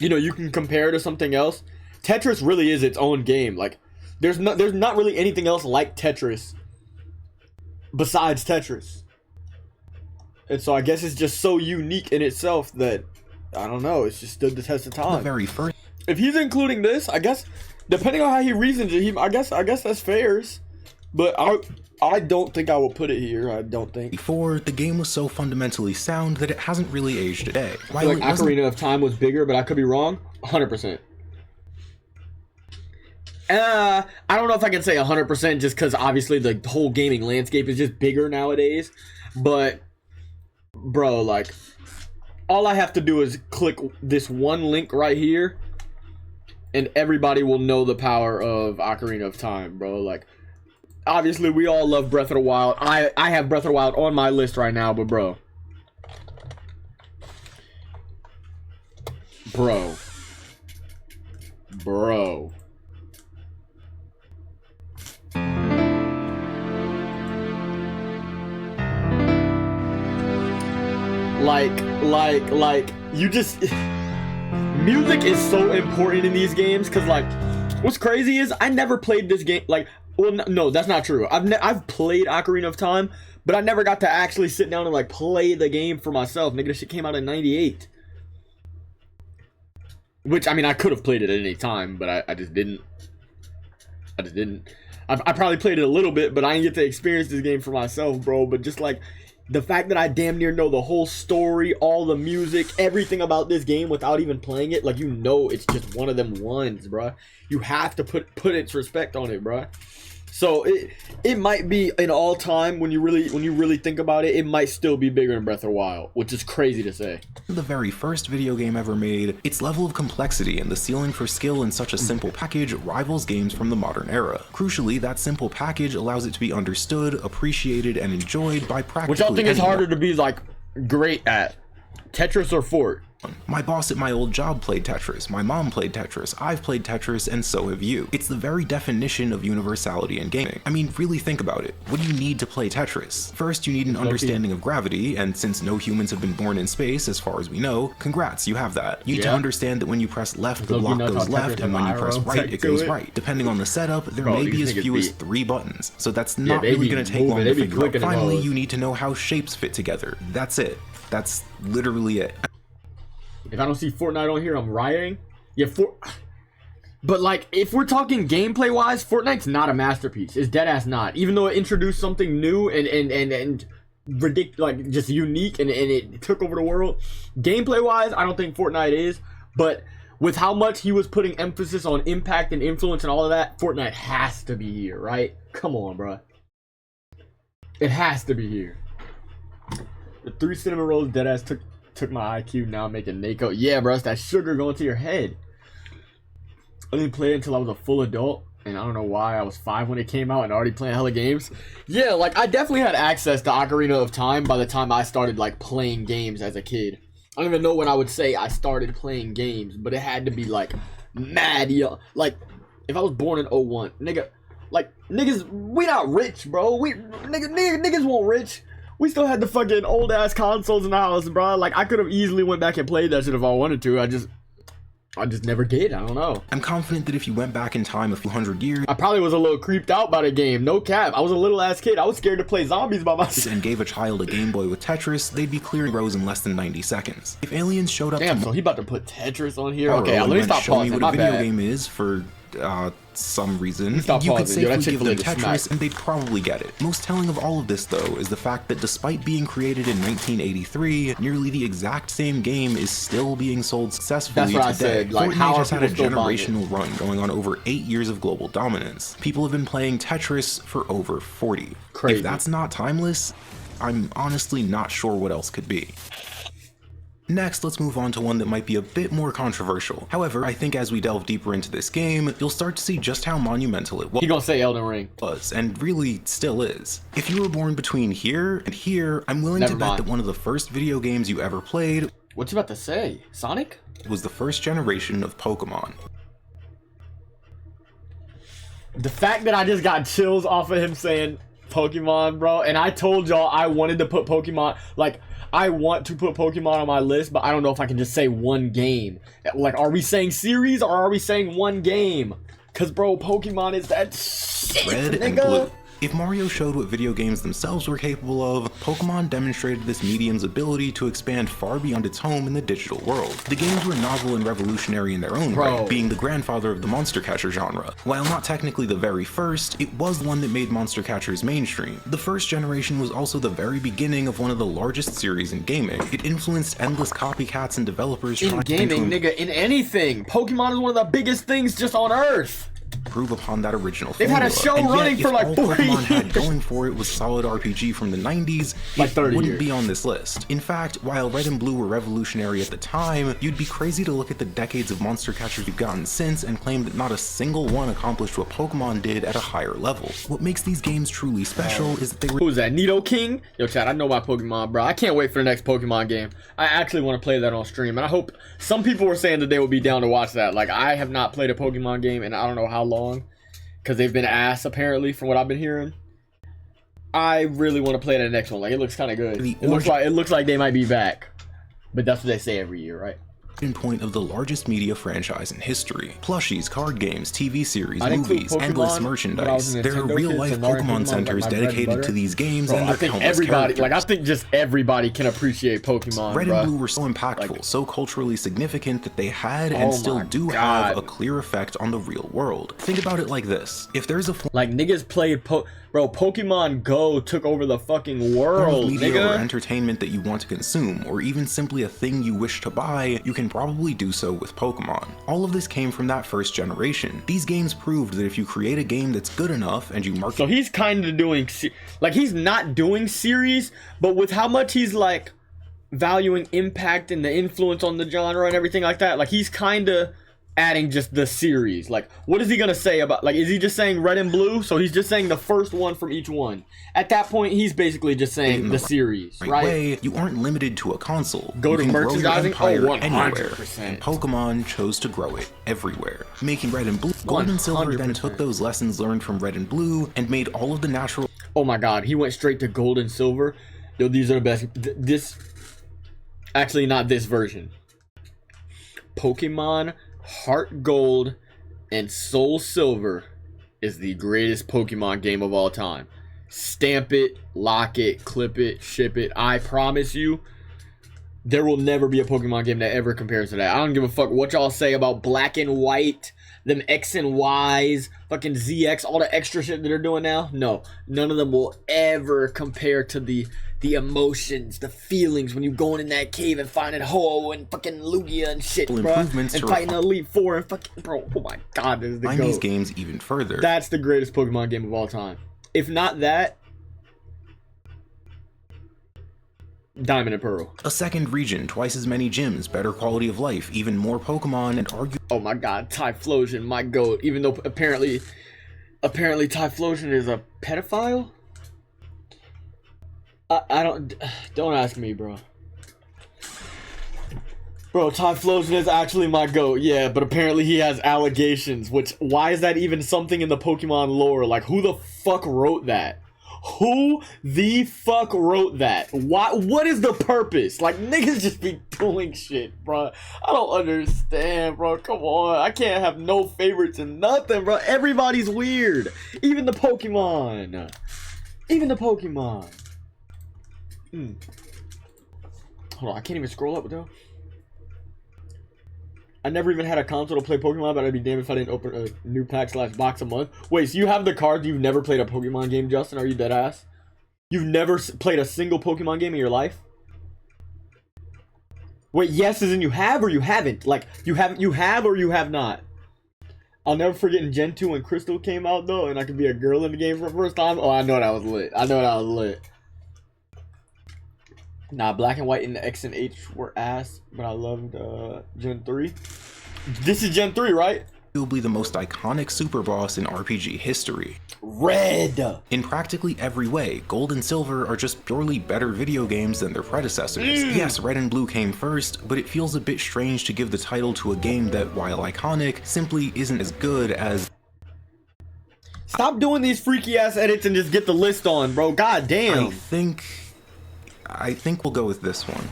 you know, you can compare to something else. Tetris really is its own game. Like, there's not really anything else like Tetris besides Tetris. And so I guess it's just so unique in itself that, I don't know, it's just stood the test of time. The very first. If he's including this, I guess, depending on how he reasons it, I guess that's fair. But I don't think I will put it here. I don't think. Before, the game was so fundamentally sound that it hasn't really aged a day. I feel like Ocarina of Time was bigger, but I could be wrong. 100%. I don't know if I can say 100% just because obviously the whole gaming landscape is just bigger nowadays. But, bro, like, all I have to do is click this one link right here, and everybody will know the power of Ocarina of Time, bro. Like, obviously, we all love Breath of the Wild. I have Breath of the Wild on my list right now, but bro. Like, you just... Music is so important in these games, because, like, what's crazy is I never played this game, like... Well, no, that's not true. I've played Ocarina of Time, but I never got to actually sit down and, like, play the game for myself. Nigga, this shit came out in 98. Which, I mean, I could have played it at any time, but I just didn't. I probably played it a little bit, but I didn't get to experience this game for myself, bro. But just, like, the fact that I damn near know the whole story, all the music, everything about this game without even playing it, like, you know it's just one of them ones, bro. You have to put its respect on it, bro. So it might be an all-time, when you really think about it, it might still be bigger than Breath of the Wild, which is crazy to say. The very first video game ever made, its level of complexity and the ceiling for skill in such a simple package rivals games from the modern era. Crucially, that simple package allows it to be understood, appreciated, and enjoyed by practically Which y'all think is harder to be, like, great at? Tetris or Fort? My boss at my old job played Tetris, my mom played Tetris, I've played Tetris, and so have you. It's the very definition of universality in gaming. I mean, really think about it. What do you need to play Tetris? First, you need an understanding of gravity, and since no humans have been born in space, as far as we know, congrats, you have that. You need to understand that when you press left, the block goes left, and when you press right, it goes right. Depending on the setup, there may be as few as 3 buttons, so that's not really going to take long to figure out. Finally, you need to know how shapes fit together. That's it. That's literally it. If I don't see Fortnite on here, I'm rioting. Yeah, but, like, if we're talking gameplay wise, Fortnite's not a masterpiece. It's deadass not. Even though it introduced something new and ridiculous, like, just unique, and it took over the world. Gameplay wise, I don't think Fortnite is. But with how much he was putting emphasis on impact and influence and all of that, Fortnite has to be here, right? Come on, bro. It has to be here. The 3 cinnamon rolls deadass took my IQ, now I'm making Nako. Yeah, bro, it's that sugar going to your head. I didn't play it until I was a full adult, and I don't know why. I was 5 when it came out and already playing hella games. Yeah, like, I definitely had access to Ocarina of Time by the time I started, like, playing games as a kid. I don't even know when I would say I started playing games, but it had to be, like, mad young. Like, if I was born in 01, nigga, Like, niggas, we not rich, bro. Niggas weren't rich. We still had the fucking old ass consoles in the house, bro. Like, I could have easily went back and played that shit if I wanted to. I just never did. I don't know. I'm confident that if you went back in time a few hundred years, I probably was a little creeped out by the game. No cap. I was a little ass kid. I was scared to play zombies by myself. And gave a child a Game Boy with Tetris, they'd be clearing rows in less than 90 seconds. If aliens showed up, damn. So he about to put Tetris on here. Okay, let me stop pausing. What a video game is for some reason, you could safely give them Tetris and they'd probably get it. Most telling of all of this, though, is the fact that despite being created in 1983, nearly the exact same game is still being sold successfully today. I said. Like, Fortnite has had a generational run going on over 8 years of global dominance. People have been playing Tetris for over 40. Crazy. If that's not timeless, I'm honestly not sure what else could be. Next, let's move on to one that might be a bit more controversial. However, I think as we delve deeper into this game, you'll start to see just how monumental it was. You gonna say Elden Ring? And really still is. If you were born between here and here, I'm willing to bet that one of the first video games you ever played— what you about to say? Sonic? —was the first generation of Pokemon. The fact that I just got chills off of him saying Pokemon, bro, and I told y'all I wanted to put Pokemon, like, I want to put Pokemon on my list, but I don't know if I can just say one game. Like, are we saying series or are we saying one game? Cause bro, Pokemon is that shit, Red nigga. And blue. If Mario showed what video games themselves were capable of, Pokemon demonstrated this medium's ability to expand far beyond its home in the digital world. The games were novel and revolutionary in their own right, being the grandfather of the monster catcher genre. While not technically the very first, it was one that made monster catchers mainstream. The first generation was also the very beginning of one of the largest series in gaming. It influenced endless copycats and developers in gaming, nigga, in anything. Pokemon is one of the biggest things just on Earth. Improve upon that original They've formula. had a show running for like 40 years. Pokemon had going for it was solid RPG from the 90s, like 30 it wouldn't years. be on this list. In fact, while Red and Blue were revolutionary at the time, you'd be crazy to look at the decades of monster catchers we've gotten since and claim that not a single one accomplished what Pokemon did at a higher level. What makes these games truly special is that they were— who's that, Nidoking? Yo, chat, I know my Pokemon, bro. I can't wait for the next Pokemon game. I actually want to play that on stream, and I hope some people were saying that they would be down to watch that. Like, I have not played a Pokemon game in I don't know how long, because they've been ass apparently from what I've been hearing. I really want to play the next one. Like, it looks kind of good. It looks like they might be back, but that's what they say every year, right? Point of the largest media franchise in history. Plushies, card games, TV series, movies, endless merchandise. There are real-life Pokemon centers dedicated to these games, and I think everybody, like, I think just everybody can appreciate Pokemon. Red and Blue were so impactful, like, so culturally significant that they had and still do have a clear effect on the real world. Think about it like this: if there's a like niggas played bro, Pokemon Go took over the fucking world, media nigga. Or entertainment that you want to consume, or even simply a thing you wish to buy, you can probably do so with Pokemon. All of this came from that first generation. These games proved that if you create a game that's good enough and you market— so he's kind of doing, like, he's not doing series, but with how much he's like valuing impact and the influence on the genre and everything like that, like, he's kind of adding just the series. Like, what is he gonna say about, like, is he just saying Red and Blue? So he's just saying the first one from each one. At that point, he's basically just saying the series, right? Way, you aren't limited to a console. Go to merchandising. Oh, 100%. Anywhere. And Pokemon chose to grow it everywhere, making Red and Blue. Gold and Silver then took those lessons learned from Red and Blue and made all of the natural— oh my god, he went straight to Gold and Silver. Yo, these are the best. This, actually not this version. Pokemon Heart Gold and Soul Silver is the greatest Pokemon game of all time. Stamp it, lock it, clip it, ship it. I promise you, there will never be a Pokemon game that ever compares to that. I don't give a fuck what y'all say about Black and White, them X and Ys, fucking ZX, all the extra shit that they're doing now. No, none of them will ever compare to the emotions, the feelings when you going in that cave and finding Ho and fucking Lugia and shit, bro, and fighting Elite Four and fucking, bro, oh my god, this is the GOAT. These games even further. That's the greatest Pokemon game of all time. If not that, Diamond and Pearl. A second region, twice as many gyms, better quality of life, even more Pokemon, and oh my god, Typhlosion, my GOAT. Even though apparently Typhlosion is a pedophile. I don't ask me, bro. Bro, Typhlosion is actually my GOAT, yeah, but apparently he has allegations, which, why is that even something in the Pokemon lore? Like, who the fuck wrote that? Who the fuck wrote that? What is the purpose? Like, niggas just be doing shit, bro. I don't understand, bro. Come on. I can't have no favorites and nothing, bro. Everybody's weird. Even the Pokemon. Even the Pokemon. Hold on, I can't even scroll up, though. I never even had a console to play Pokemon, but I'd be damned if I didn't open a new pack / box a month. Wait, so you have the cards, you've never played a Pokemon game, Justin? Are you dead ass? You've never played a single Pokemon game in your life? Wait, yes as in you have or you haven't? Like, you have or you have not? I'll never forget in Gen 2 when Crystal came out, though, and I could be a girl in the game for the first time. Oh, I know that was lit. I know that was lit. Nah, Black and White and X and H were ass, but I loved Gen 3. This is Gen 3, right? Arguably the most iconic super boss in RPG history. Red! In practically every way, Gold and Silver are just purely better video games than their predecessors. Yes, Red and Blue came first, but it feels a bit strange to give the title to a game that, while iconic, simply isn't as good as... Stop doing these freaky ass edits and just get the list on, bro. God damn. I think we'll go with this one.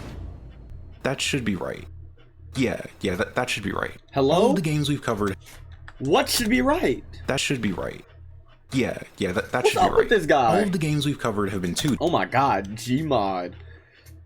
That should be right. Yeah, that should be right. Hello? All of the games we've covered... What should be right? That should be right. Yeah, that should be right. What's up with this guy? All of the games we've covered have been 2D. Oh my god, Gmod.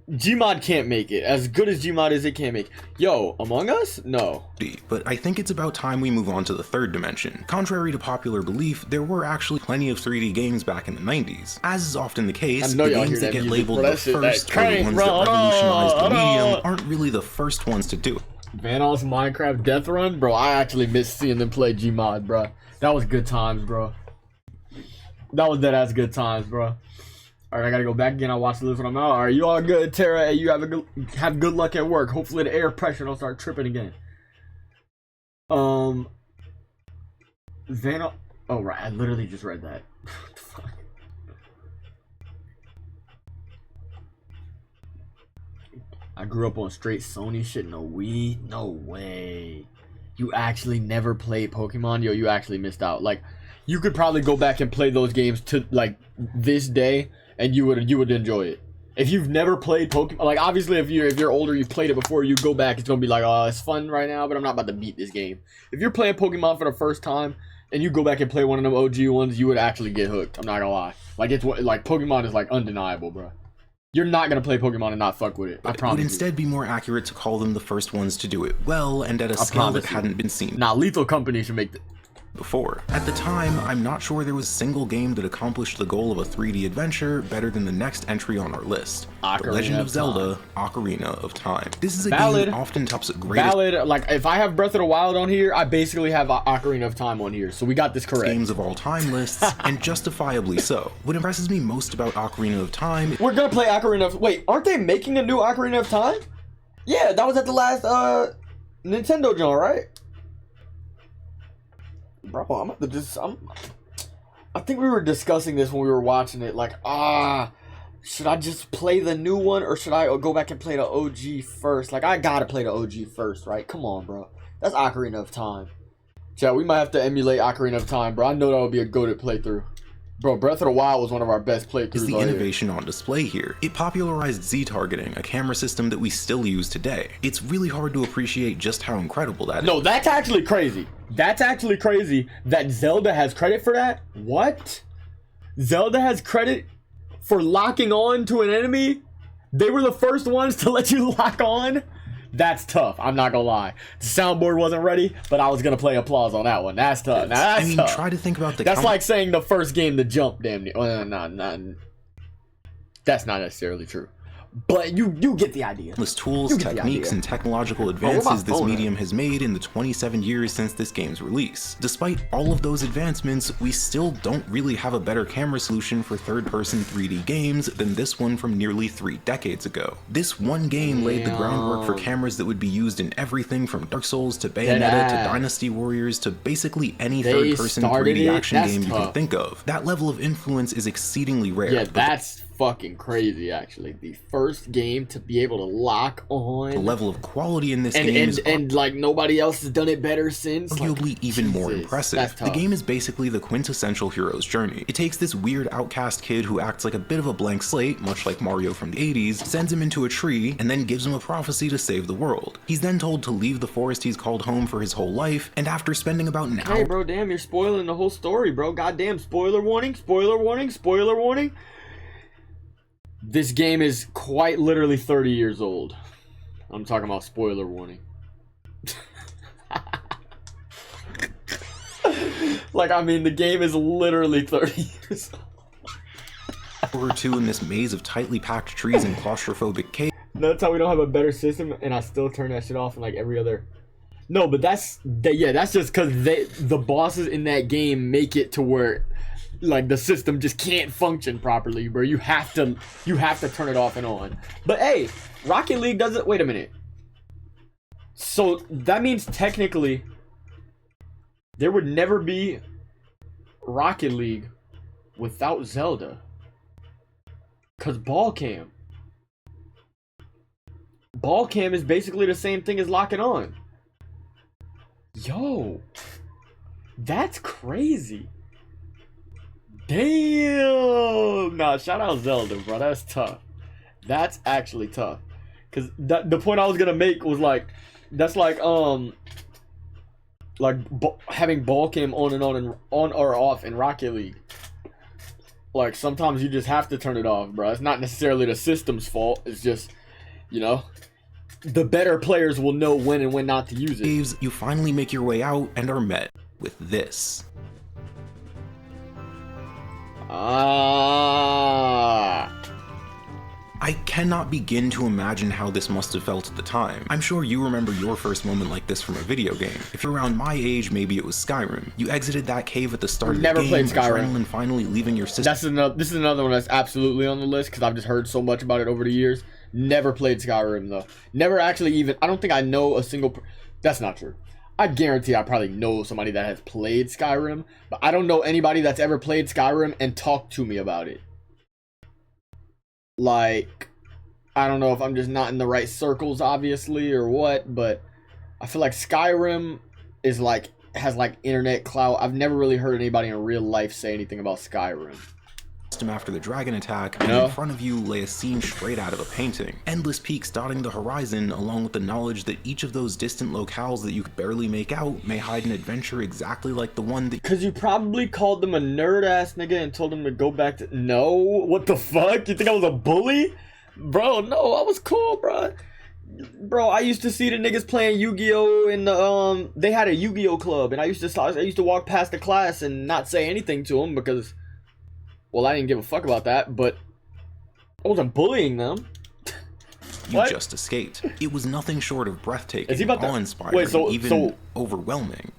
Gmod can't make it. As good as Gmod is, it can't make it. Yo, Among Us? No. But I think it's about time we move on to the third dimension. Contrary to popular belief, there were actually plenty of 3D games back in the 90s. As is often the case, the games that get labeled the first or the ones that revolutionized the medium aren't really the first ones to do it. Vanoss Minecraft Death Run? Bro, I actually miss seeing them play Gmod, bro. That was good times, bro. That was dead-ass good times, bro. Alright, I gotta go back again. I'll watch the list when I'm out. Alright, you all good, Tara? Hey, you have good luck at work. Hopefully the air pressure don't start tripping again. Vanoss... Oh, right. I literally just read that. What the fuck? I grew up on straight Sony shit. No Wii? No way. You actually never played Pokemon? Yo, you actually missed out. Like, you could probably go back and play those games to, like, this day, and you would enjoy it. If you've never played Pokemon, like, obviously if you're older, you've played it before, you go back, it's gonna be like, oh, it's fun right now, but I'm not about to beat this game. If you're playing Pokemon for the first time and you go back and play one of them OG ones, you would actually get hooked. I'm not gonna lie. Like, it's like Pokemon is like undeniable, bro. You're not gonna play Pokemon and not fuck with it. I promise. It would instead be more accurate to call them the first ones to do it well and at a scale that hadn't been seen. Nah, Lethal Company should make before. At the time, I'm not sure there was a single game that accomplished the goal of a 3D adventure better than the next entry on our list, The Legend of Zelda: Ocarina of Time. This is a game that often tops at greatest... Like, if I have Breath of the Wild on here, I basically have Ocarina of Time on here, so we got this correct. Games of all time lists, and justifiably so. What impresses me most about Ocarina of Time... We're gonna play Ocarina of... Wait, aren't they making a new Ocarina of Time? Yeah, that was at the last, Nintendo joint, right? Bro, I think we were discussing this when we were watching it. Like, should I just play the new one or should I go back and play the OG first? Like, I gotta play the OG first, right? Come on, bro. That's Ocarina of Time. Chat, we might have to emulate Ocarina of Time, bro. I know that would be a goated playthrough. Bro, Breath of the Wild was one of our best playthroughs. Is the innovation on display here. It popularized Z-targeting, a camera system that we still use today. It's really hard to appreciate just how incredible that is. No, that's actually crazy. That's actually crazy that Zelda has credit for that? What? Zelda has credit for locking on to an enemy? They were the first ones to let you lock on? That's tough. I'm not gonna lie. The soundboard wasn't ready, but I was gonna play applause on that one. That's tough. Now, that's tough. Try to think about the... That's like saying the first game to jump, damn near. Well, no. That's not necessarily true. But you get the idea. Tools, techniques, and technological advances this medium has made in the 27 years since this game's release. Despite all of those advancements, we still don't really have a better camera solution for third-person 3D games than this one from nearly 3 decades ago. This one game laid the groundwork for cameras that would be used in everything from Dark Souls to Bayonetta to Dynasty Warriors to basically any third-person 3D action game you can think of. That level of influence is exceedingly rare. Yeah, that's fucking crazy, actually. The first game to be able to lock on. The level of quality in this game is... And like, nobody else has done it better since. Arguably like, even more impressive. The game is basically the quintessential hero's journey. It takes this weird outcast kid who acts like a bit of a blank slate, much like Mario from the 80s, sends him into a tree, and then gives him a prophecy to save the world. He's then told to leave the forest he's called home for his whole life, and after spending about an hour... Hey, bro, damn, you're spoiling the whole story, bro. Goddamn, spoiler warning, spoiler warning, spoiler warning. This game is quite literally 30 years old. I'm talking about spoiler warning. Like, I mean, the game is literally 30 years old. Or two in this maze of tightly packed trees and claustrophobic caves. That's how we don't have a better system, and I still turn that shit off in like every other... No, but that's just because the bosses in that game make it to where like the system just can't function properly, bro. You have to turn it off and on. But hey, Rocket League doesn't... Wait a minute. So that means technically there would never be Rocket League without Zelda. Cause Ball Cam is basically the same thing as Lock It On. Yo, that's crazy. Damn. Nah, shout out Zelda, bro. That's tough. That's actually tough. Cause the point I was gonna make was like, that's like having ball cam on and on or off in Rocket League. Like sometimes you just have to turn it off, bro. It's not necessarily the system's fault. It's just, you know, the better players will know when and when not to use it. You finally make your way out and are met with this. I cannot begin to imagine how this must have felt at the time. I'm sure you remember your first moment like this from a video game. If you're around my age, maybe it was Skyrim. You exited that cave at the start of the game, never played Skyrim. Adrenaline finally leaving your system. This is another one that's absolutely on the list because I've just heard so much about it over the years. Never played Skyrim though. Never actually even... I don't think I know a single... That's not true. I guarantee I probably know somebody that has played Skyrim, but I don't know anybody that's ever played Skyrim and talked to me about it. Like, I don't know if I'm just not in the right circles, obviously, or what, but I feel like Skyrim is like, has like internet clout. I've never really heard anybody in real life say anything about Skyrim. After the dragon attack, and in front of you lay a scene straight out of a painting. Endless peaks dotting the horizon, along with the knowledge that each of those distant locales that you could barely make out may hide an adventure exactly like the one that... Cause you probably called them a nerd-ass nigga and told them to go back to... No? What the fuck? You think I was a bully? Bro, no, I was cool, bro. Bro, I used to see the niggas playing Yu-Gi-Oh! In the, they had a Yu-Gi-Oh! Club, and I used to walk past the class and not say anything to them because... Well, I didn't give a fuck about that, but I wasn't bullying them. You just escaped. It was nothing short of breathtaking, awe-inspiring, even overwhelming.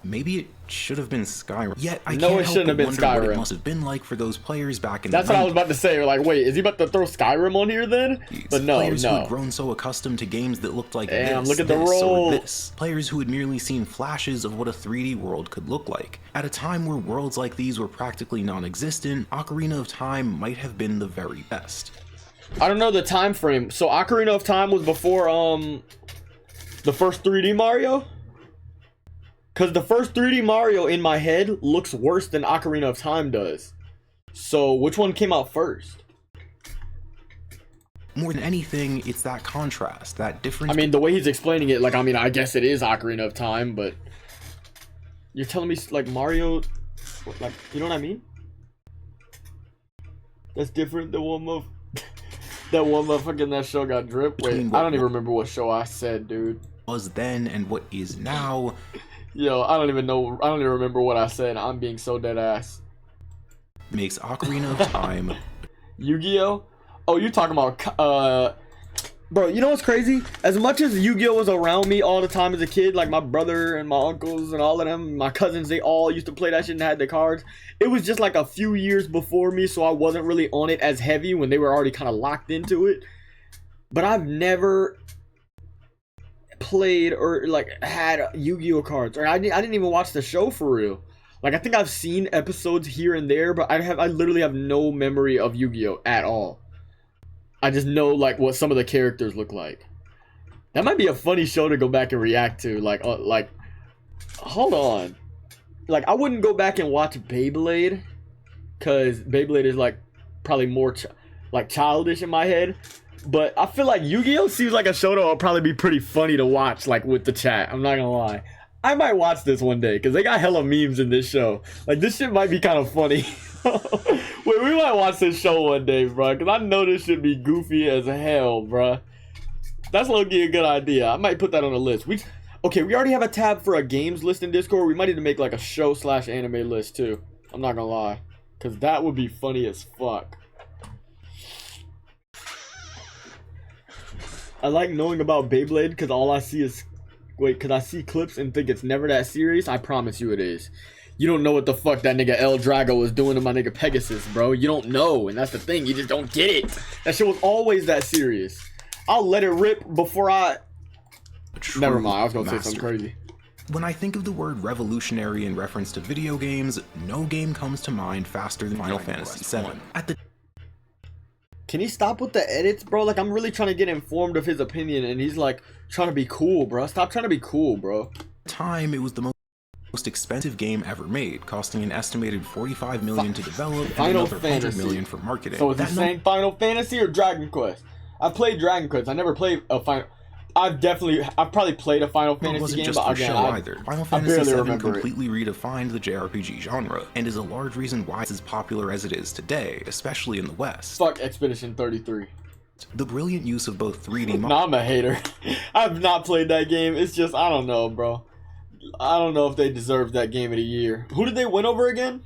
Maybe it should have been Skyrim. Yet I can't help but wonder what it must have been like for those players back in the 90s. That's what I was about to say. Like, wait, is he about to throw Skyrim on here then? But no, players who had grown so accustomed to games that looked like this, look at the roll. This. Players who had merely seen flashes of what a 3D world could look like. At a time where worlds like these were practically non-existent, Ocarina of Time might have been the very best. I don't know the time frame. So Ocarina of Time was before the first 3D Mario? Because the first 3D Mario in my head looks worse than Ocarina of Time does. So, which one came out first? More than anything, it's that contrast, that difference. I mean, the way he's explaining it, like, I mean, I guess it is Ocarina of Time, but... You're telling me, like, Mario... Like, you know what I mean? That's different than one of... that one motherfucking that show got dripped. Wait, I don't even remember what show I said, dude. Was then and what is now... Yo, I don't even know. I don't even remember what I said. I'm being so dead ass. Makes Ocarina of Time. Yu-Gi-Oh? Oh, you're talking about bro, you know what's crazy? As much as Yu-Gi-Oh was around me all the time as a kid, like my brother and my uncles and all of them, my cousins, they all used to play that shit and had the cards. It was just like a few years before me, so I wasn't really on it as heavy when they were already kind of locked into it. But I've never played or like had Yu-Gi-Oh cards, or I didn't even watch the show for real. Like, I think I've seen episodes here and there, but I literally have no memory of Yu-Gi-Oh! At all. I just know, like, what some of the characters look like. That might be a funny show to go back and react to. Like, hold on. Like, I wouldn't go back and watch Beyblade, because Beyblade is, like, probably more, childish in my head. But I feel like Yu-Gi-Oh! Seems like a show that will probably be pretty funny to watch, like, with the chat. I'm not gonna lie. I might watch this one day, because they got hella memes in this show. Like, this shit might be kind of funny. Wait, we might watch this show one day, bro, because I know this should be goofy as hell, bro. That's low-key a good idea. I might put that on the list. Okay, we already have a tab for a games list in Discord. We might need to make, like, a show/anime list, too. I'm not gonna lie. Because that would be funny as fuck. I like knowing about Beyblade because all I see is... Wait, because I see clips and think it's never that serious? I promise you it is. You don't know what the fuck that nigga El Drago was doing to my nigga Pegasus, bro. You don't know, and that's the thing. You just don't get it. That shit was always that serious. I'll let it rip before I... Never mind, I was gonna say something crazy. When I think of the word revolutionary in reference to video games, no game comes to mind faster than Final Fantasy VII. Can he stop with the edits, bro? Like, I'm really trying to get informed of his opinion, and he's like, trying to be cool, bro. Stop trying to be cool, bro. Time, it was the most expensive game ever made, costing an estimated $45 million to develop and another $100 million for marketing. So is it saying Final Fantasy or Dragon Quest? I played Dragon Quest. I never played a Final... I've probably played a Final Fantasy game, but again, Final Fantasy VII completely redefined the JRPG genre, and is a large reason why it's as popular as it is today, especially in the West. Fuck Expedition 33. The brilliant use of both 3D Nah, I'm a hater. I've not played that game. It's just, I don't know, bro. I don't know if they deserve that game of the year. Who did they win over again?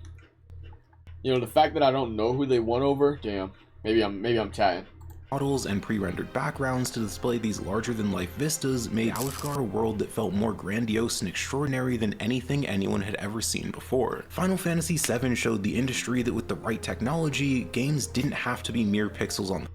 You know, the fact that I don't know who they won over, damn. Maybe I'm chatting. Models and pre-rendered backgrounds to display these larger-than-life vistas made Alfgar a world that felt more grandiose and extraordinary than anything anyone had ever seen before. Final Fantasy VII showed the industry that with the right technology, games didn't have to be mere pixels on.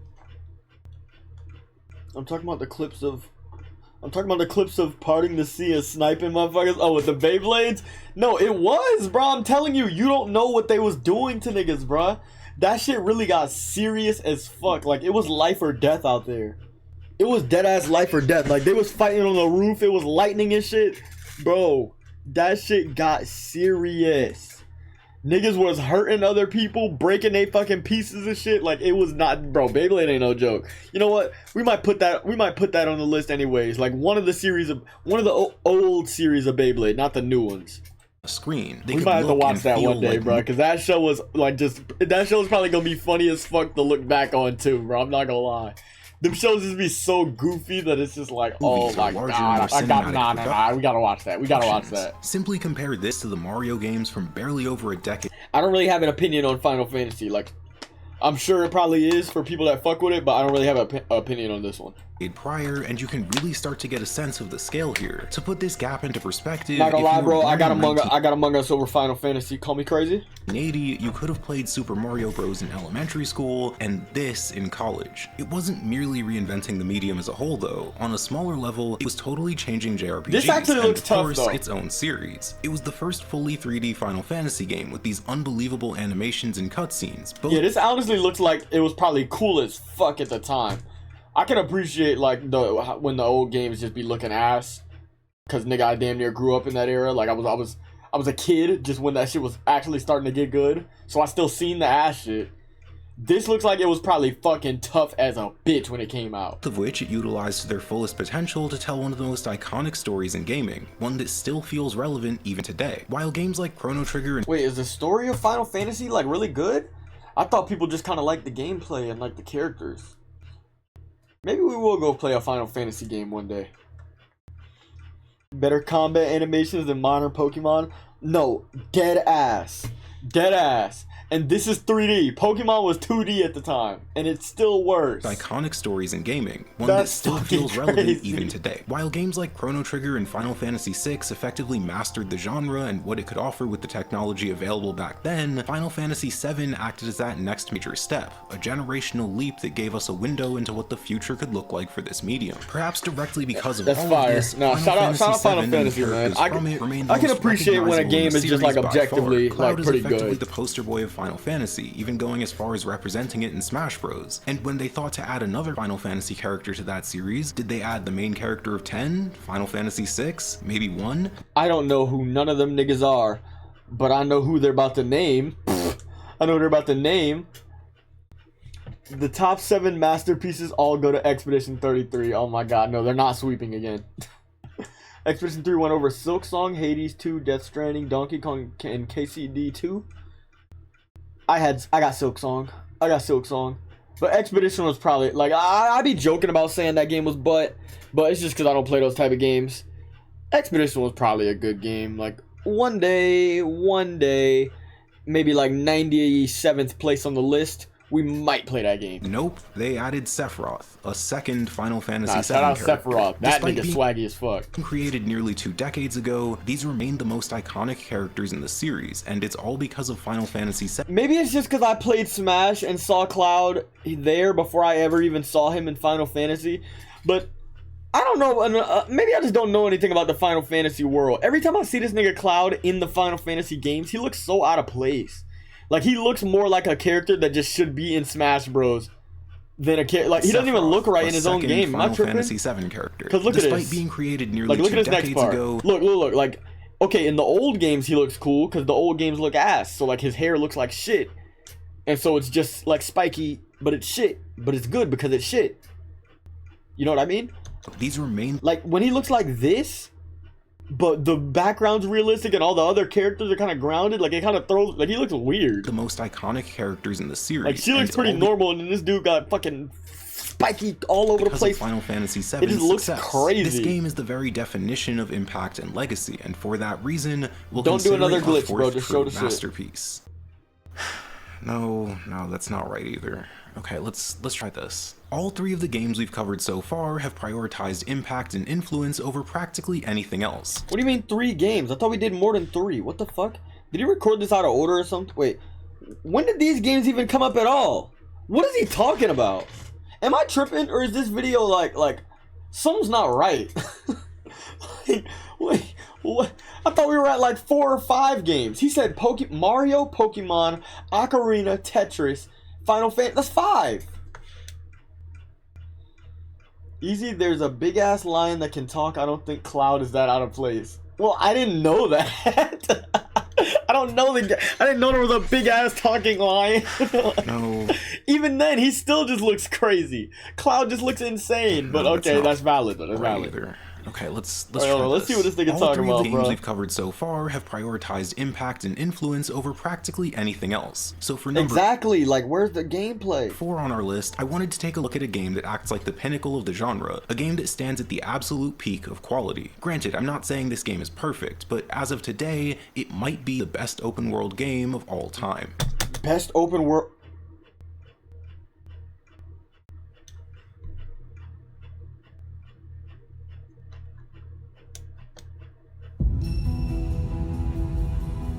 I'm talking about the clips of parting the sea and sniping motherfuckers. Oh, with the Beyblades? No, it was, bro. I'm telling you, you don't know what they was doing to niggas, bro. That shit really got serious as fuck. Like, it was life or death out there. It was dead ass life or death. Like, they was fighting on the roof. It was lightning and shit. Bro, that shit got serious. Niggas was hurting other people, breaking they fucking pieces of shit. Like, it was not... Bro, Beyblade ain't no joke. You know what? We might put that on the list anyways. Like, one of the old series of Beyblade, not the new ones. Screen. We might have to watch that one day, bro, because that show was probably gonna be funny as fuck to look back on too, bro. I'm not gonna lie. Them shows just be so goofy that it's just like, oh my god, we gotta watch that. We gotta watch that. Simply compare this to the Mario games from barely over a decade. I don't really have an opinion on Final Fantasy. Like, I'm sure it probably is for people that fuck with it, but I don't really have an opinion on this one. Prior, and you can really start to get a sense of the scale here. To put this gap into perspective, not gonna lie, bro, I got Among Us over Final Fantasy. Call me crazy. In 80, you could have played Super Mario Bros. In elementary school, and this in college. It wasn't merely reinventing the medium as a whole, though. On a smaller level, it was totally changing JRPGs. This actually looks tough, though. Its own series. It was the first fully 3D Final Fantasy game with these unbelievable animations and cutscenes. Yeah, this honestly looks like it was probably cool as fuck at the time. I can appreciate like when the old games just be looking ass, cause nigga, I damn near grew up in that era. Like I was a kid just when that shit was actually starting to get good. So I still seen the ass shit. This looks like it was probably fucking tough as a bitch when it came out. Of which it utilized to their fullest potential to tell one of the most iconic stories in gaming, one that still feels relevant even today. While games like Chrono Trigger and— Wait, is the story of Final Fantasy like really good? I thought people just kind of liked the gameplay and like the characters. Maybe we will go play a Final Fantasy game one day. Better combat animations than modern Pokemon? No, dead ass. Dead ass. And this is 3D. Pokemon was 2D at the time, and it's still worse. Iconic stories in gaming, one that still feels relevant even today. While games like Chrono Trigger and Final Fantasy VI effectively mastered the genre and what it could offer with the technology available back then, Final Fantasy VII acted as that next major step, a generational leap that gave us a window into what the future could look like for this medium. Perhaps directly because of all of this, no, shout out Final Fantasy, man. I can appreciate when a game is just like objectively like pretty good. The poster boy of Final Fantasy, even going as far as representing it in Smash Bros. And when they thought to add another Final Fantasy character to that series, did they add the main character of 10? Final Fantasy 6? Maybe 1? I don't know who none of them niggas are, but I know who they're about to name. I know who they're about to name. The top 7 masterpieces all go to Expedition 33. Oh my god, no, they're not sweeping again. Expedition 3 went over Silksong, Hades 2, Death Stranding, Donkey Kong, and KCD 2. I got Silksong. But Expedition was probably, like, I'd be joking about saying that game was but it's just because I don't play those type of games. Expedition was probably a good game. Like, one day, maybe like 97th place on the list, we might play that game. Nope, they added Sephiroth, a second Final Fantasy VII shout out character. Sephiroth. That nigga swaggy as fuck. Created nearly 2 decades ago, these remain the most iconic characters in the series, and it's all because of Final Fantasy VII. Maybe it's just because I played Smash and saw Cloud there before I ever even saw him in Final Fantasy, but I don't know, maybe I just don't know anything about the Final Fantasy world. Every time I see this nigga Cloud in the Final Fantasy games, he looks so out of place. Like, he looks more like a character that just should be in Smash Bros. Than a character. Like, he doesn't even look right in his own game. Final Fantasy VII character. Because look at this. Despite being created nearly 2 decades ago. Look. Like, okay, in the old games, he looks cool because the old games look ass. So, like, his hair looks like shit. And so it's just, like, spiky, but it's shit. But it's good because it's shit. You know what I mean? These remain. Like, when he looks like this, but the background's realistic and all the other characters are kind of grounded, like, it kind of throws, like, he looks weird. The most iconic characters in the series. Like, she looks pretty normal, and then this dude got fucking spiky all over the place. Final Fantasy VII it just looks crazy. This game is the very definition of impact and legacy, and for that reason, we'll don't do another glitch, bro. Just show the masterpiece. No, that's not right either. Okay, let's try this. All 3 of the games we've covered so far have prioritized impact and influence over practically anything else. What do you mean 3 games? I thought we did more than 3. What the fuck? Did he record this out of order or something? Wait, when did these games even come up at all? What is he talking about? Am I tripping, or is this video like something's not right? Wait, what? I thought we were at like 4 or 5 games. He said Mario, Pokemon, Ocarina, Tetris, Final Fantasy. That's 5. Easy, there's a big ass lion that can talk. I don't think Cloud is that out of place. Well, I didn't know that. I didn't know there was a big ass talking lion. No. Even then, he still just looks crazy. Cloud just looks insane. But okay, that's valid. That's valid. Either. Okay, let's see what this nigga talking about, bro. All 3 games we've covered so far have prioritized impact and influence over practically anything else. So for number exactly, like, where's the gameplay? 4 on our list, I wanted to take a look at a game that acts like the pinnacle of the genre, a game that stands at the absolute peak of quality. Granted, I'm not saying this game is perfect, but as of today, it might be the best open world game of all time. Best open world.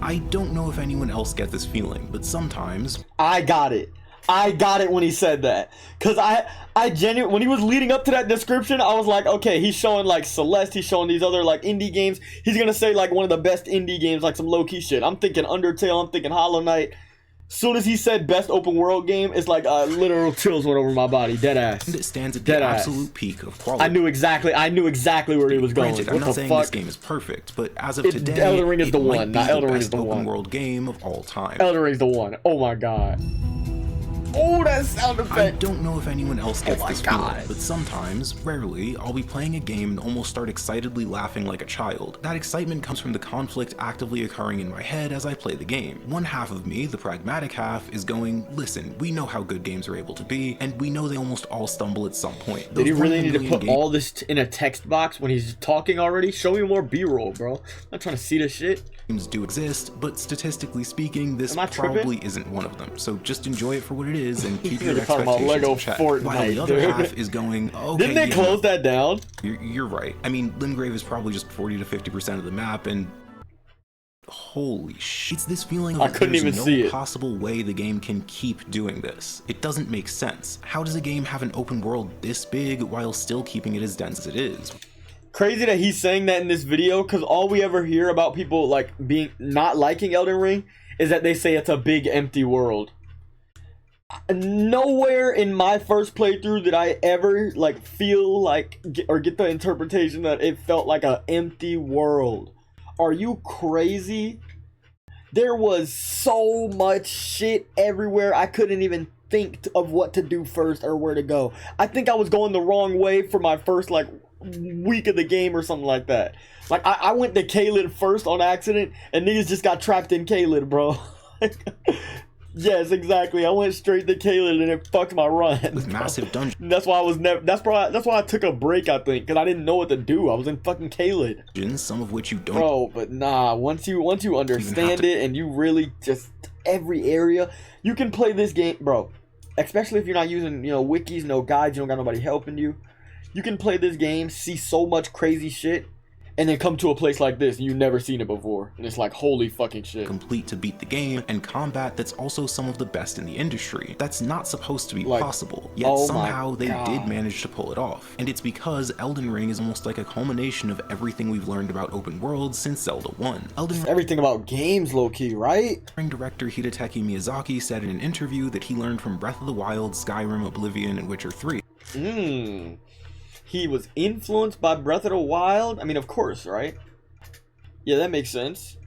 I don't know if anyone else gets this feeling, but sometimes... I got it when he said that. Because I genuinely, when he was leading up to that description, I was like, okay, he's showing like Celeste, he's showing these other like indie games. He's gonna say like one of the best indie games, like some low-key shit. I'm thinking Undertale, I'm thinking Hollow Knight. Soon as he said best open world game, it's like literal chills went over my body, dead ass. It stands at the absolute peak of quality. I knew exactly where he was going. Granted, I'm not saying this game is perfect, but as of today, Elden Ring is the one. Not Elden Ring is the one. Open world game of all time. Elden Ring is the one. Oh my god. Oh, that sound effect. I don't know if anyone else gets this feeling, but sometimes, rarely, I'll be playing a game and almost start excitedly laughing like a child. That excitement comes from the conflict actively occurring in my head as I play the game. One half of me, the pragmatic half, is going, listen, we know how good games are able to be, and we know they almost all stumble at some point. Did he really need to put all this in a text box when he's talking already? Show me more B-roll, bro. I'm not trying to see this shit. Games do exist, but statistically speaking, this probably isn't one of them. So just enjoy it for what it is and keep your expectations in check. While the other half is going, okay, didn't they close that down? You're right. I mean, Limgrave is probably just 40 to 50% of the map, and holy shit, it's this feeling of there's no possible way the game can keep doing this. It doesn't make sense. How does a game have an open world this big while still keeping it as dense as it is? Crazy that he's saying that in this video, because all we ever hear about people like being not liking Elden Ring is that they say it's a big empty world. Nowhere in my first playthrough did I ever like feel like or get the interpretation that it felt like an empty world. Are you crazy? There was so much shit everywhere. I couldn't even think of what to do first or where to go. I think I was going the wrong way for my first like week of the game or something like that. Like I went to Caelid first on accident and niggas just got trapped in Caelid, bro. Yes, exactly. I went straight to Caelid and it fucked my run. With massive dungeons. That's why I was never. That's why I took a break. I think because I didn't know what to do. I was in fucking Caelid. Some of which you don't. Bro, but nah. Once you understand it and you really just every area, you can play this game, bro. Especially if you're not using wikis, no guides, you don't got nobody helping you. You can play this game, see so much crazy shit, and then come to a place like this and you've never seen it before, and it's like holy fucking shit. Complete to beat the game, and combat that's also some of the best in the industry. That's not supposed to be possible, yet somehow they did manage to pull it off. And it's because Elden Ring is almost like a culmination of everything we've learned about open worlds since Zelda 1. Everything about games, low-key, right? Ring director Hideteki Miyazaki said in an interview that he learned from Breath of the Wild, Skyrim, Oblivion, and Witcher 3. He was influenced by Breath of the Wild? I mean, of course, right? Yeah, that makes sense.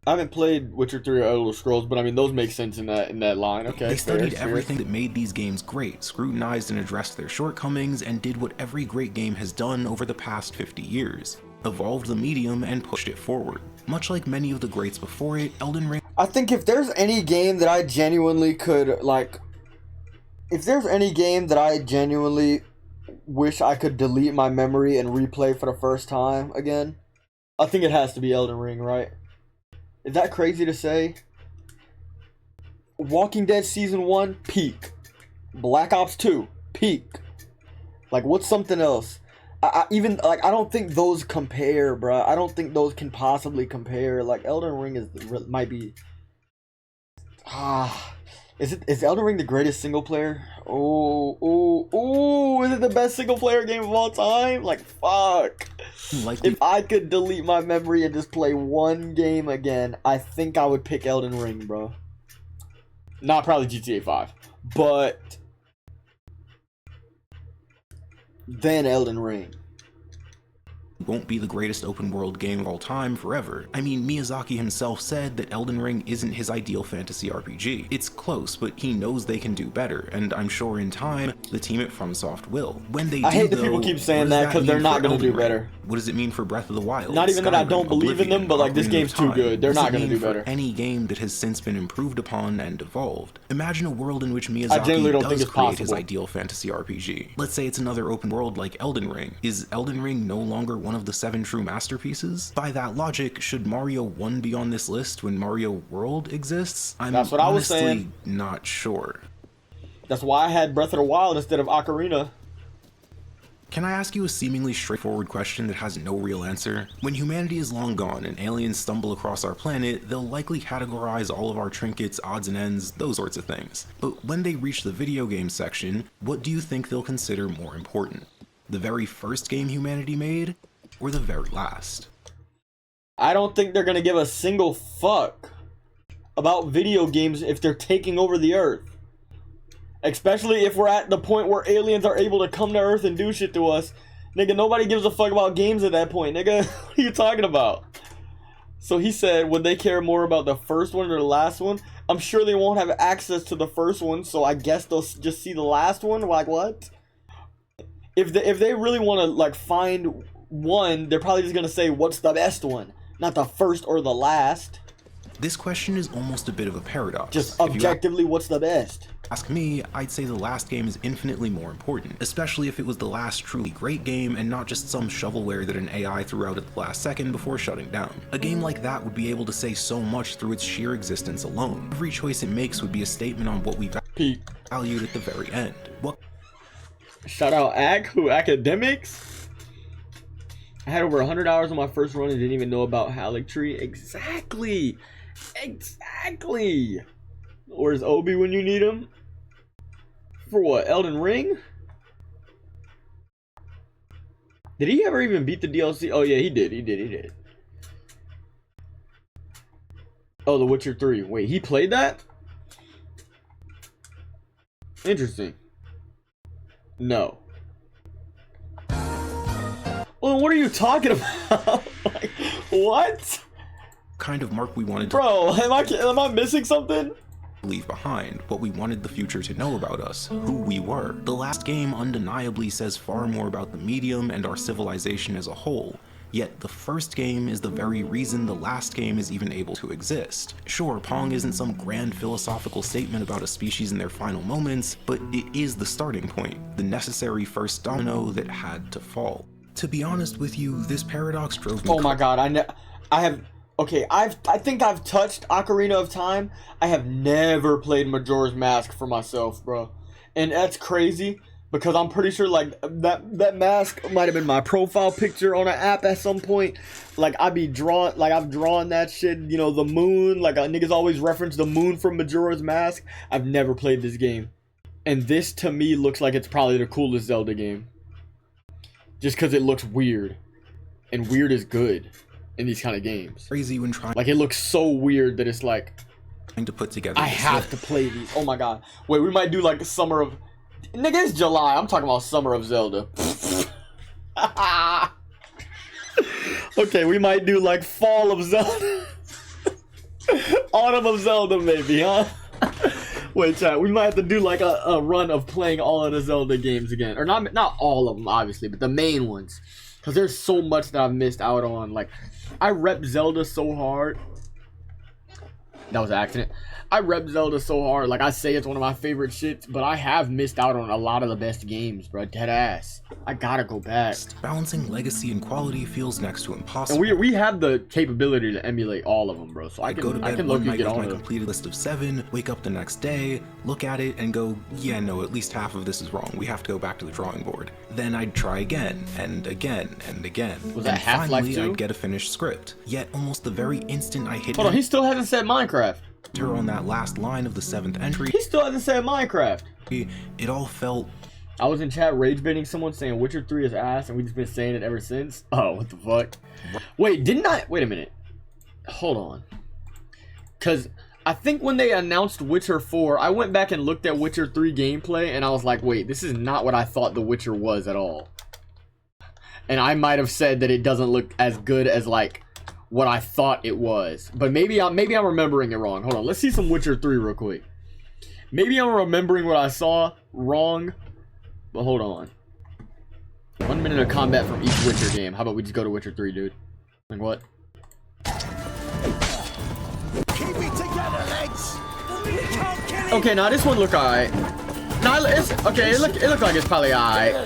I haven't played Witcher 3 or Elder Scrolls, but I mean, those make sense in that line. Okay, they studied everything that made these games great, scrutinized and addressed their shortcomings, and did what every great game has done over the past 50 years. Evolved the medium and pushed it forward. Much like many of the greats before it, Elden Ring... I think if there's any game that I genuinely could, like... If there's any game that I genuinely wish I could delete my memory and replay for the first time again, I think it has to be Elden Ring, right? Is that crazy to say? Walking Dead Season 1, peak. Black Ops 2, peak. Like, what's something else? I don't think those compare, bro. I don't think those can possibly compare. Like, Elden Ring might be... Is Elden Ring the greatest single player? Oh, is it the best single player game of all time? Like, fuck. If I could delete my memory and just play one game again, I think I would pick Elden Ring, bro. Not probably GTA 5, but then Elden Ring. Won't be the greatest open world game of all time forever. I mean, Miyazaki himself said that Elden Ring isn't his ideal fantasy RPG. It's close, but he knows they can do better, and I'm sure in time, the team at FromSoft will. When they do, I hate that people keep saying that because they're not going to do better. What does it mean for Breath of the Wild? Not even that I don't believe in them, but like, this game's too good. They're not going to do better. Any game that has since been improved upon and evolved. Imagine a world in which Miyazaki does create his ideal fantasy RPG. Let's say it's another open world like Elden Ring. Is Elden Ring no longer one of the 7 true masterpieces? By that logic, should Mario 1 be on this list when Mario World exists? That's what I was saying. Honestly not sure. That's why I had Breath of the Wild instead of Ocarina. Can I ask you a seemingly straightforward question that has no real answer? When humanity is long gone and aliens stumble across our planet, they'll likely categorize all of our trinkets, odds and ends, those sorts of things. But when they reach the video game section, what do you think they'll consider more important? The very first game humanity made, or the very last? I don't think they're gonna give a single fuck about video games if they're taking over the Earth. Especially if we're at the point where aliens are able to come to Earth and do shit to us. Nigga, nobody gives a fuck about games at that point, nigga. What are you talking about? So he said, would they care more about the first one or the last one? I'm sure they won't have access to the first one, so I guess they'll just see the last one. Like, what? If they really want to like find one, they're probably just gonna say what's the best one, not the first or the last. This question is almost a bit of a paradox. Just objectively, what's the best? Ask me, I'd say the last game is infinitely more important, especially if it was the last truly great game and not just some shovelware that an AI threw out at the last second before shutting down. A game like that would be able to say so much through its sheer existence alone. Every choice it makes would be a statement on what we valued at the very end. Shout out Academics. I had over 100 hours on my first run and didn't even know about Halictree. Exactly. Where's Obi when you need him? For what? Elden Ring? Did he ever even beat the DLC? Oh yeah, he did. Oh, The Witcher 3. Wait, he played that? Interesting. No. Well, what are you talking about? Like, what? Kind of mark we wanted to... Bro, am I missing something? Leave behind what we wanted the future to know about us, who we were. The last game undeniably says far more about the medium and our civilization as a whole, yet the first game is the very reason the last game is even able to exist. Sure, Pong isn't some grand philosophical statement about a species in their final moments, but it is the starting point, the necessary first domino that had to fall. To be honest with you, this paradox drove me... Oh my god, I think I've touched Ocarina of Time. I have never played Majora's Mask for myself, bro. And that's crazy because I'm pretty sure like that mask might have been my profile picture on an app at some point. Like I've drawn that shit, you know, the moon, like niggas always reference the moon from Majora's Mask. I've never played this game. And this to me looks like it's probably the coolest Zelda game. Just because it looks weird. And weird is good in these kind of games. Crazy when trying. Like it looks so weird that it's like to put together. I have to play these. Oh my god. Wait, we might do like summer of. Nigga, it's July. I'm talking about summer of Zelda. Okay, we might do like fall of Zelda. Autumn of Zelda, maybe, huh? Wait, chat. We might have to do like a run of playing all of the Zelda games again, or not all of them, obviously, but the main ones. Because there's so much that I've missed out on. Like, I rep Zelda so hard. That was an accident. I rep Zelda so hard. Like, I say it's one of my favorite shits, but I have missed out on a lot of the best games, bro. Dead ass. I gotta go back. Balancing legacy and quality feels next to impossible. And we have the capability to emulate all of them, bro. So I can look and get on my completed list of 7, wake up the next day, look at it, and go, yeah, no, at least half of this is wrong. We have to go back to the drawing board. Then I'd try again, and again, and again. Was that Half-Life 2? I'd get a finished script. Yet almost the very instant I hit... Hold on, he still hasn't said Minecraft. On that last line of the 7th entry, he still hasn't said Minecraft. It all felt... I was in chat rage baiting someone saying Witcher 3 is ass, and we've just been saying it ever since. Oh, what the fuck? Wait, didn't I? Wait a minute. Hold on. Because I think when they announced Witcher 4, I went back and looked at Witcher 3 gameplay, and I was like, wait, this is not what I thought The Witcher was at all. And I might have said that it doesn't look as good as, like, what I thought it was. But maybe I'm remembering it wrong. Hold on, let's see some Witcher 3 real quick. Maybe I'm remembering what I saw wrong. But hold on. 1 minute of combat from each Witcher game. How about we just go to Witcher 3, dude? Like what? Keep it together, legs. Okay, now this one look alright. Nah, it's okay. It look like it's probably alright.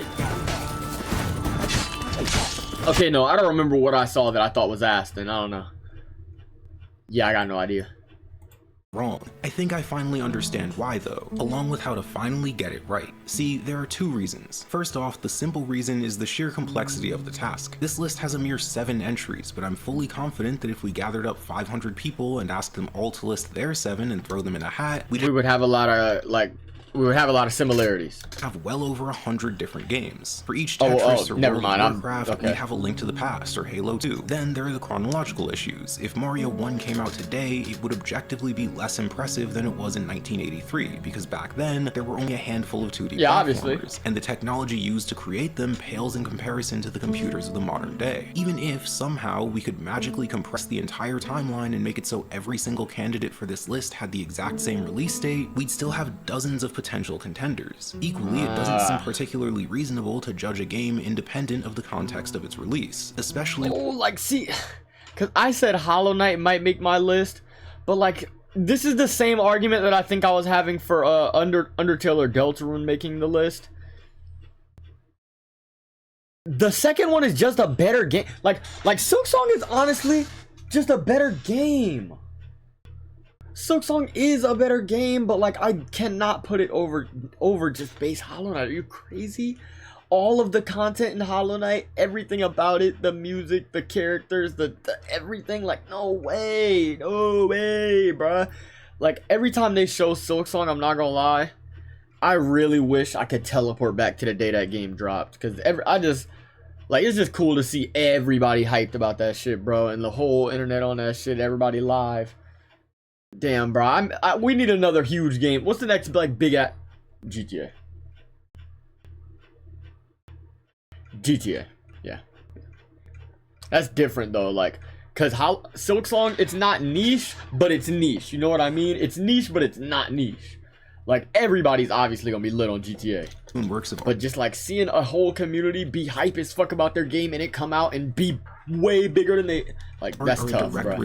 Okay, no, I don't remember what I saw that I thought was ass. Then I don't know. Yeah, I got no idea. Wrong. I think I finally understand why though, along with how to finally get it right. See, there are 2 reasons. First off, the simple reason is the sheer complexity of the task. This list has a mere 7 entries, but I'm fully confident that if we gathered up 500 people and asked them all to list their 7 and throw them in a hat, we would have a lot of, like, we would have a lot of similarities. Have well over 100 different games. For each Tetris or never World mind. of Warcraft, we have A Link to the Past or Halo 2. Then there are the chronological issues. If Mario 1 came out today, it would objectively be less impressive than it was in 1983, because back then, there were only a handful of 2D platformers, obviously. And the technology used to create them pales in comparison to the computers of the modern day. Even if, somehow, we could magically compress the entire timeline and make it so every single candidate for this list had the exact same release date, we'd still have dozens of potential contenders. Equally, it doesn't seem particularly reasonable to judge a game independent of the context of its release, especially— see, because I said Hollow Knight might make my list, but like, this is the same argument that I think I was having for Undertale or Deltarune making the list. The second one is just a better game. Like Silksong is honestly just a better game. Silksong is a better game, but like, I cannot put it over just base Hollow Knight. Are you crazy? All of the content in Hollow Knight, everything about it, the music, the characters, the everything, like, no way, bruh. Like, every time they show Silksong, I'm not gonna lie, I really wish I could teleport back to the day that game dropped, because it's just cool to see everybody hyped about that shit, bro, and the whole internet on that shit, everybody live. Damn, bro, we need another huge game. What's the next, like, big at GTA? GTA, yeah. That's different though, like, cause Silksong, it's not niche, but it's niche. You know what I mean? It's niche, but it's not niche. Like, everybody's obviously gonna be lit on GTA. But just like seeing a whole community be hype as fuck about their game and it come out and be way bigger than they like, that's tough, bro.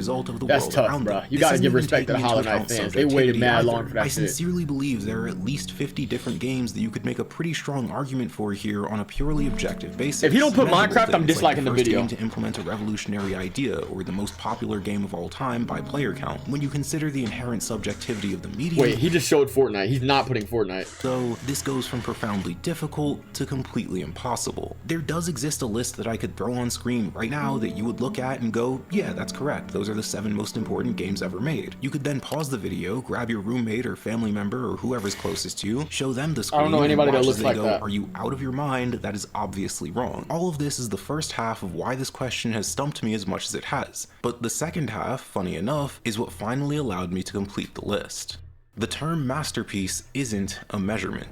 That's tough, bro. You gotta give respect to the Hollow Knight fans. They waited mad long for that shit. I sincerely believe there are at least 50 different games that you could make a pretty strong argument for here on a purely objective basis. If you don't put Minecraft, I'm disliking the video. Game to implement a revolutionary idea, or the most popular game of all time by player count, when you consider the inherent subjectivity of the medium. Wait, he just showed Fortnite. He's not putting Fortnite. So this goes from profoundly difficult to completely impossible. There does exist a list that I could throw on screen right now that you would look at and go, yeah, that's correct. Those are the 7 most important games ever made. You could then pause the video, grab your roommate or family member or whoever's closest to you, show them the screen. I don't know anybody that looks like that. Are you out of your mind? That is obviously wrong. All of this is the first half of why this question has stumped me as much as it has. But the second half, funny enough, is what finally allowed me to complete the list. The term masterpiece isn't a measurement.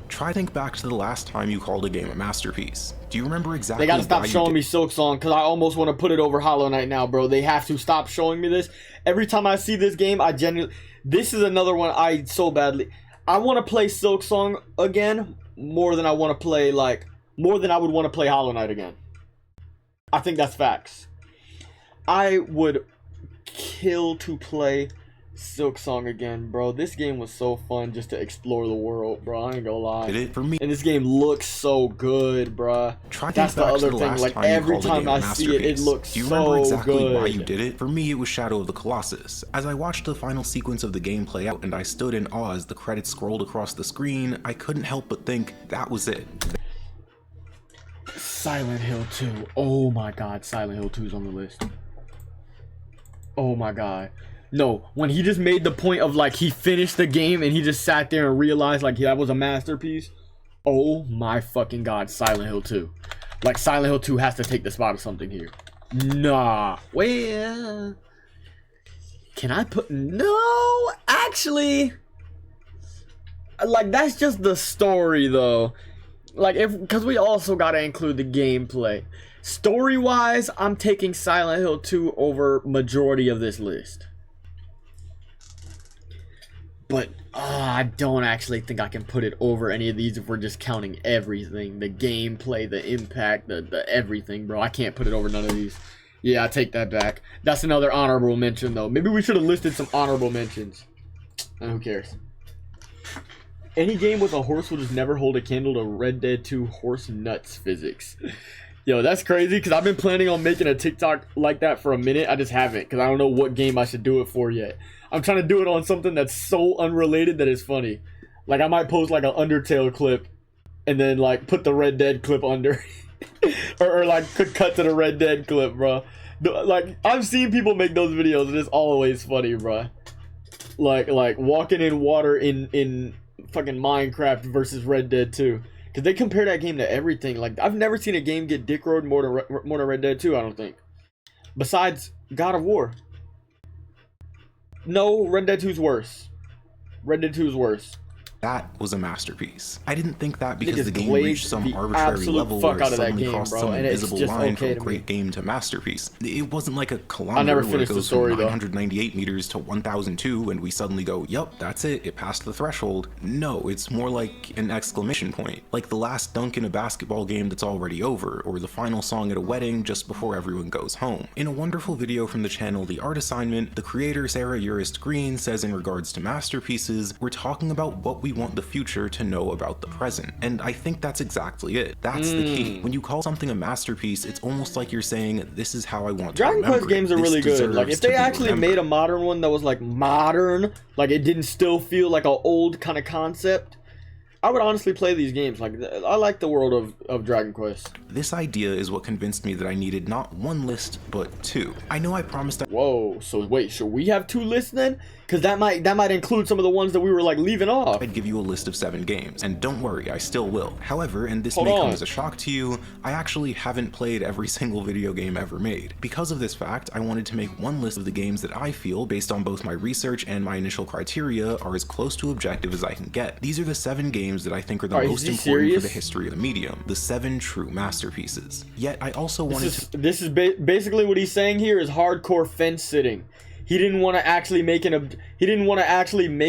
Try think back to the last time you called a game a masterpiece. Do you remember exactly? They gotta stop showing me Silksong, because I almost want to put it over Hollow Knight now, bro. They have to stop showing me this. Every time I see this game, I genuinely... This is another one I so badly... I want to play Silksong again more than I want to play, like... More than I would want to play Hollow Knight again. I think that's facts. I would kill to play Silksong again, bro. This game was so fun just to explore the world, bro. I ain't gonna lie. For me, and this game looks so good, bro. That's the other thing. Like, every time I see it, it looks so good. Do you remember exactly why you did it? For me, it was Shadow of the Colossus. As I watched the final sequence of the game play out and I stood in awe as the credits scrolled across the screen, I couldn't help but think that was it. Silent Hill 2. Oh my god, Silent Hill 2 is on the list. Oh my god. No, when he just made the point of, like, he finished the game and he just sat there and realized, like, that was a masterpiece. Oh my fucking god, Silent Hill 2. Like, Silent Hill 2 has to take the spot of something here. Nah. Well, can I put... No, actually... Like, that's just the story, though. Like, because we also gotta include the gameplay. Story-wise, I'm taking Silent Hill 2 over majority of this list. But I don't actually think I can put it over any of these if we're just counting everything. The gameplay, the impact, the everything, bro. I can't put it over none of these. Yeah, I take that back. That's another honorable mention, though. Maybe we should have listed some honorable mentions. Who cares? Any game with a horse will just never hold a candle to Red Dead 2 horse nuts physics. Yo, that's crazy, because I've been planning on making a TikTok like that for a minute. I just haven't, because I don't know what game I should do it for yet. I'm trying to do it on something that's so unrelated that it's funny. Like, I might post, like, an Undertale clip, and then, like, put the Red Dead clip under. or, like, cut to the Red Dead clip, bro. Like, I've seen people make those videos, and it's always funny, bro. Like walking in water in fucking Minecraft versus Red Dead 2. Because they compare that game to everything. Like, I've never seen a game get dickrolled more than Red Dead 2, I don't think. Besides God of War. No, Red Dead 2's worse. Red Dead 2 is worse. That was a masterpiece. I didn't think that because the game reached some arbitrary level where it suddenly crossed some invisible line from great game to masterpiece. It wasn't like a kilometer where it goes from 998 meters to 1002 and we suddenly go, yup, that's it, it passed the threshold. No, it's more like an exclamation point. Like the last dunk in a basketball game that's already over, or the final song at a wedding just before everyone goes home. In a wonderful video from the channel The Art Assignment, the creator Sarah Urist Green says in regards to masterpieces, we're talking about what we want the future to know about the present. And I think that's exactly it. That's the key. When you call something a masterpiece, it's almost like you're saying, this is how I want to remember it. Dragon Quest games are really good. Like, if they actually made a modern one that was like modern, like it didn't still feel like an old kind of concept, I would honestly play these games. Like, I like the world of Dragon Quest. This idea is what convinced me that I needed not one list, but two. I know I promised Whoa, so wait, should we have two lists then? Because that might include some of the ones that we were like leaving off. I'd give you a list of 7 games, and don't worry, I still will. However, and this may come as a shock to you, I actually haven't played every single video game ever made. Because of this fact, I wanted to make one list of the games that I feel, based on both my research and my initial criteria, are as close to objective as I can get. These are the 7 games that I think are the most important for the history of the medium, the 7 true masterpieces. Yet I also wanted to... This is basically what he's saying here is hardcore fence sitting. He didn't want to actually make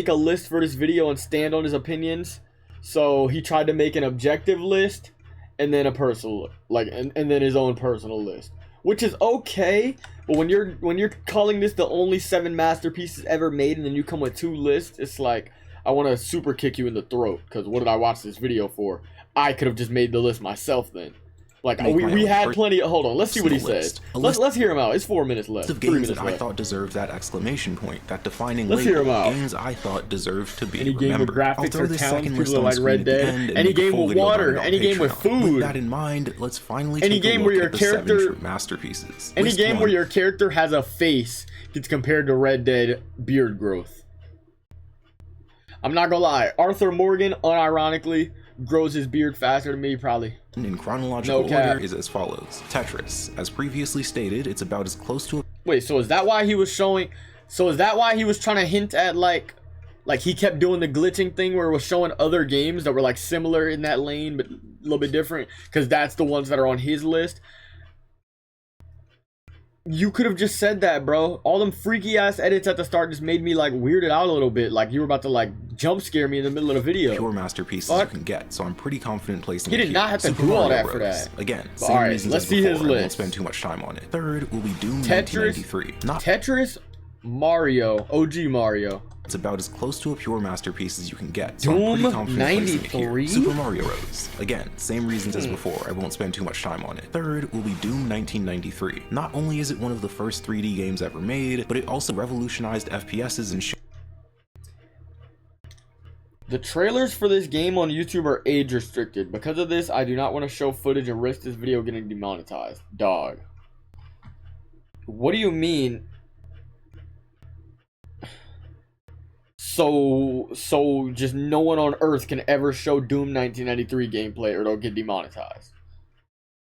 a list for this video and stand on his opinions. So he tried to make an objective list and then a personal, and then his own personal list, which is okay. But when you're calling this the only 7 masterpieces ever made and then you come with 2 lists, it's like, I want to super kick you in the throat, because what did I watch this video for? I could have just made the list myself then. Like, we had plenty of, hold on, let's see what he says. Let's hear him out. It's 4 minutes left. Of games that I thought deserved that exclamation point, that defining label. Games I thought deserved to be remembered. Any game with graphics or talent, people like Red Dead. Any game with water. Any game with food. With that in mind, let's finally take a look at the 7 true masterpieces. Any game where your character has a face gets compared to Red Dead beard growth. I'm not gonna lie, Arthur Morgan, unironically, grows his beard faster than me, probably. In chronological order is as follows. Tetris. As previously stated, it's about as close to... Wait, so is that why he was showing... So is that why he was trying to hint at, like he kept doing the glitching thing where it was showing other games that were, like, similar in that lane, but a little bit different? Because that's the ones that are on his list. You could have just said that, bro. All them freaky ass edits at the start just made me like weirded out a little bit. Like you were about to like jump scare me in the middle of the video. Pure masterpieces you can get, so I'm pretty confident placing it. He did not have to do all that for that. Again, same reasons as before. Let's see his list. I won't spend too much time on it. Third will be Doom 1993. Not Tetris, Mario, OG Mario. It's about as close to a pure masterpiece as you can get. So Doom 93? Super Mario Bros. Again, same reasons as before. I won't spend too much time on it. Third will be Doom 1993. Not only is it one of the first 3D games ever made, but it also revolutionized FPSs and The trailers for this game on YouTube are age restricted. Because of this, I do not want to show footage and risk this video getting demonetized. Dog. What do you mean? So just no one on Earth can ever show Doom 1993 gameplay or it'll get demonetized.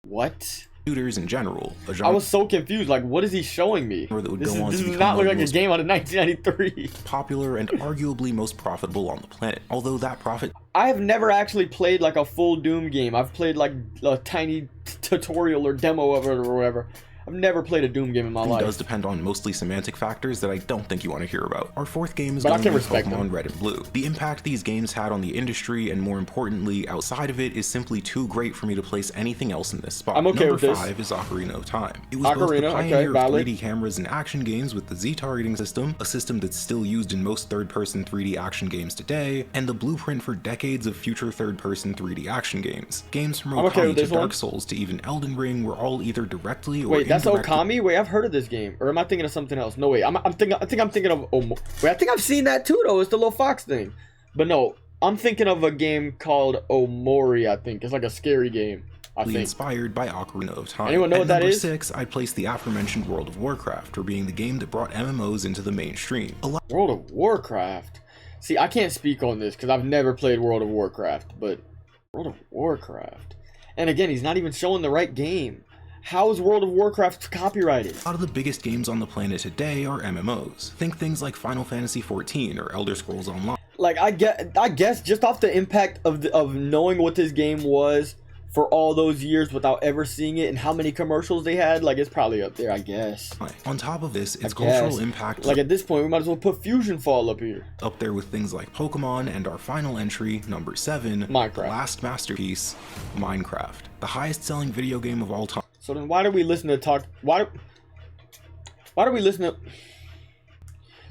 What? Shooters in general. I was so confused. Like, what is he showing me? This does not look like a game out of 1993. Popular and arguably most profitable on the planet. Although that profit... I have never actually played like a full Doom game. I've played like a tiny tutorial or demo of it or whatever. I've never played a Doom game in my life. It does depend on mostly semantic factors that I don't think you want to hear about. Our fourth game is going to be Pokemon Red and Blue. The impact these games had on the industry, and more importantly, outside of it, is simply too great for me to place anything else in this spot. I'm okay with this. Number 5 is Ocarina of Time. It was both the pioneer of 3D cameras and action games with the Z-targeting system, a system that's still used in most third-person 3D action games today, and the blueprint for decades of future third-person 3D action games. Games from Okami to Dark Souls to even Elden Ring were all either directly or that's Okami? Wait, I've heard of this game. Or am I thinking of something else? No, wait. I think I'm thinking of... Wait, I think I've seen that too, though. It's the little fox thing. But no, I'm thinking of a game called Omori, I think. It's like a scary game, I think. Inspired by Ocarina of Time. Anyone know what that is? At number 6, I place the aforementioned World of Warcraft for being the game that brought MMOs into the mainstream. World of Warcraft? See, I can't speak on this because I've never played World of Warcraft, but World of Warcraft. And again, he's not even showing the right game. How is World of Warcraft copyrighted? A lot of the biggest games on the planet today are MMOs. Think things like Final Fantasy XIV or Elder Scrolls Online. Like, I guess just off the impact of knowing what this game was for all those years without ever seeing it and how many commercials they had, like, it's probably up there, I guess. On top of this, its cultural impact... Like, at this point, we might as well put Fusion Fall up here. Up there with things like Pokemon and our final entry, number 7, Minecraft. The last masterpiece, Minecraft. The highest-selling video game of all time. So then why do we listen to talk... Why do we listen to...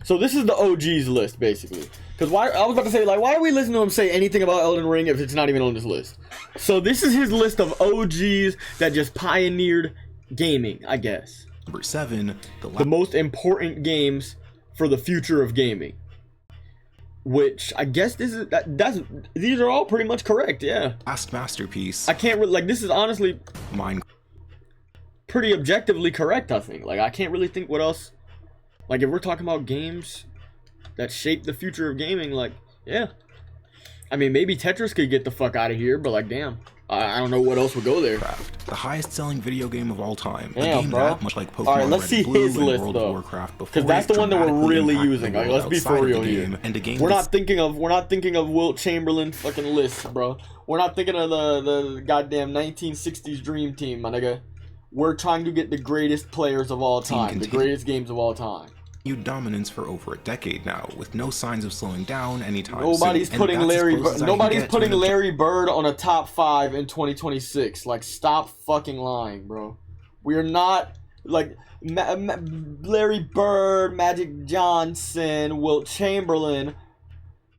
So this is the OG's list, basically. Because I was about to say, like, why do we listen to him say anything about Elden Ring if it's not even on this list? So this is his list of OGs that just pioneered gaming, I guess. Number 7, the most important games for the future of gaming. Which I guess these are all pretty much correct, yeah. Last masterpiece. I can't like, this is honestly pretty objectively correct, I think. Like, I can't really think what else. Like, if we're talking about games that shape the future of gaming, like, yeah. I mean, maybe Tetris could get the fuck out of here, but like, damn. I don't know what else would go there. The highest-selling video game of all time. Damn, a game bro. that, much like Pokemon All right, let's Red see Blue his list, World though. of Warcraft, because that's the one that we're really using. Like, let's be for real here. And a game we're not thinking of Wilt Chamberlain fucking lists, bro. We're not thinking of the goddamn 1960s Dream Team, my nigga. We're trying to get the greatest players of all time, the greatest games of all time. Dominance for over a decade now, with no signs of slowing down anytime Nobody's soon. putting Nobody's putting Larry Bird on a top 5 in 2026. Like, stop fucking lying, bro. We are not like Larry Bird, Magic Johnson, Wilt Chamberlain.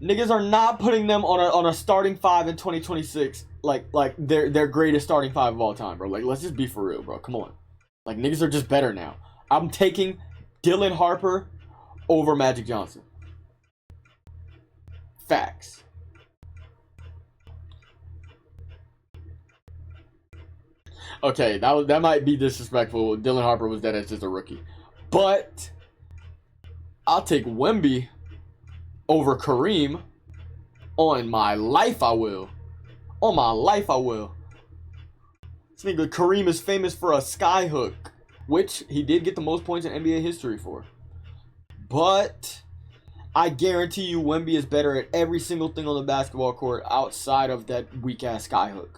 Niggas are not putting them on a starting 5 in 2026. Like their greatest starting 5 of all time, bro. Like, let's just be for real, bro. Come on. Like, niggas are just better now. I'm taking Dylan Harper over Magic Johnson. Facts. Okay, that might be disrespectful. Dylan Harper was dead as just a rookie. But I'll take Wemby over Kareem. On my life I will. On my life I will. This nigga Kareem is famous for a skyhook, which he did get the most points in NBA history for. But I guarantee you Wemby is better at every single thing on the basketball court outside of that weak-ass skyhook.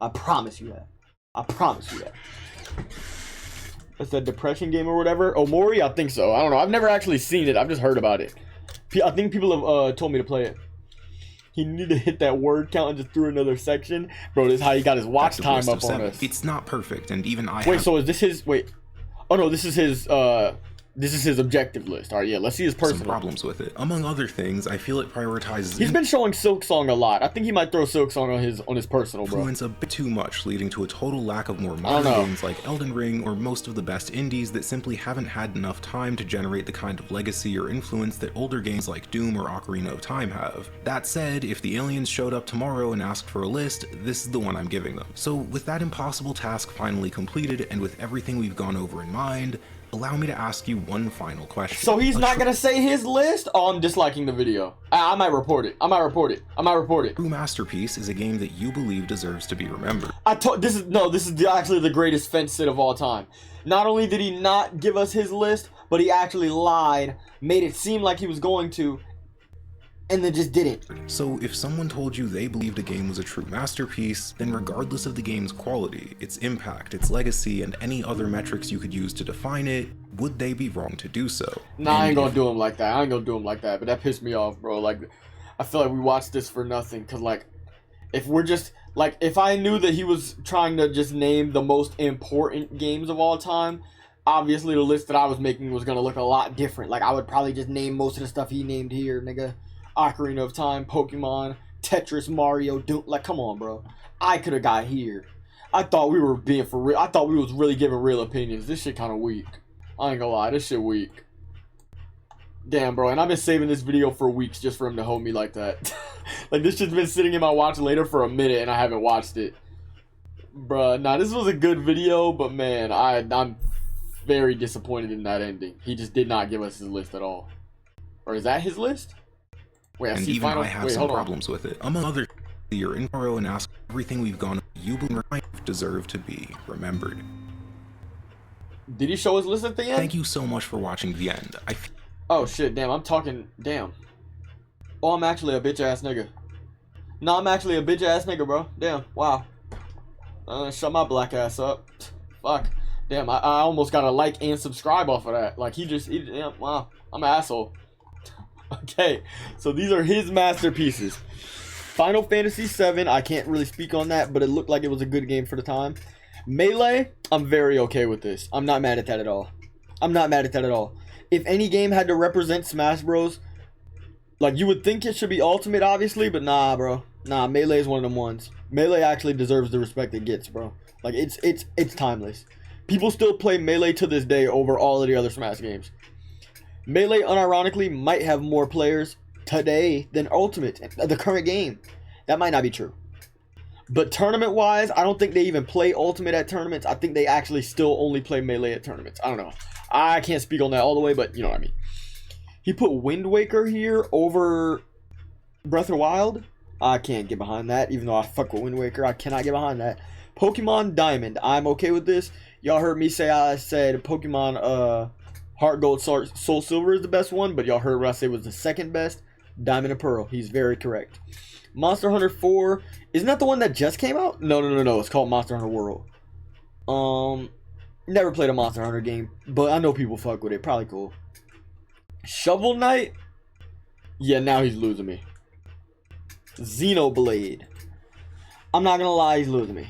I promise you that. I promise you that. That's that depression game or whatever. Omori? I think so. I don't know. I've never actually seen it. I've just heard about it. I think people have told me to play it. He needed to hit that word count and just threw another section. Bro, this is how he got his watch time up on us. It's not perfect, and even I Wait, so is this his... Wait. Oh, no, this is his objective list. All right, yeah, let's see his personal. Some problems with it. Among other things, I feel it prioritizes... He's been showing Silksong a lot. I think he might throw Silksong on his personal, bro. Influence a bit too much, leading to a total lack of more modern games like Elden Ring or most of the best indies that simply haven't had enough time to generate the kind of legacy or influence that older games like Doom or Ocarina of Time have. That said, if the aliens showed up tomorrow and asked for a list, this is the one I'm giving them. So with that impossible task finally completed, and with everything we've gone over in mind, allow me to ask you one final question. So he's not gonna say his list? Oh, I'm disliking the video. I might report it. I might report it. True Masterpiece is a game that you believe deserves to be remembered. This is actually the greatest fence sit of all time. Not only did he not give us his list, but he actually lied, made it seem like he was going to, and then just didn't. So if someone told you they believed a game was a true masterpiece, then regardless of the game's quality, its impact, its legacy, and any other metrics you could use to define it, would they be wrong to do so? Nah, I ain't gonna do him like that. But that pissed me off, bro. Like, I feel like we watched this for nothing. Cause like, if I knew that he was trying to just name the most important games of all time, obviously the list that I was making was gonna look a lot different. Like, I would probably just name most of the stuff he named here, nigga. Ocarina of Time, Pokemon, Tetris, Mario, Doom. Like, come on, bro. I could have got here. I thought we were being for real. I thought we was really giving real opinions. This shit kind of weak. I ain't gonna lie. This shit weak. Damn, bro. And I've been saving this video for weeks just for him to hold me like that. Like, this shit's been sitting in my watch later for a minute and I haven't watched it. Bruh, nah, this was a good video, but man, I'm very disappointed in that ending. He just did not give us his list at all. Or is that his list? Wait, and even I have some problems with it. Among other, your intro and ask everything we've gone. You deserve to be remembered. Did he show his list at the end? Thank you so much for watching the end. Oh shit, damn, I'm talking, damn. Oh, I'm actually a bitch ass nigga. No, I'm actually a bitch ass nigga, bro. Damn, wow. Shut my black ass up. Fuck. Damn, I almost got a like and subscribe off of that. Like, damn, wow. I'm an asshole. Okay, so these are his masterpieces. Final Fantasy VII, I can't really speak on that, but it looked like it was a good game for the time. Melee, I'm very okay with this. I'm not mad at that at all. I'm not mad at that at all. If any game had to represent Smash Bros, like, you would think it should be Ultimate, obviously, but nah, bro. Nah, Melee is one of them ones. Melee actually deserves the respect it gets, bro. Like, it's timeless. People still play Melee to this day over all of the other Smash games. Melee, unironically, might have more players today than Ultimate, the current game. That might not be true. But tournament-wise, I don't think they even play Ultimate at tournaments. I think they actually still only play Melee at tournaments. I don't know. I can't speak on that all the way, but you know what I mean. He put Wind Waker here over Breath of the Wild. I can't get behind that, even though I fuck with Wind Waker. I cannot get behind that. Pokemon Diamond. I'm okay with this. Y'all heard me say I said Pokemon Heart Gold, Soul Silver is the best one, but y'all heard what I said was the second best. Diamond and Pearl. He's very correct. Monster Hunter 4. Isn't that the one that just came out? No. It's called Monster Hunter World. Never played a Monster Hunter game, but I know people fuck with it. Probably cool. Shovel Knight? Yeah, now he's losing me. Xenoblade. I'm not gonna lie, he's losing me.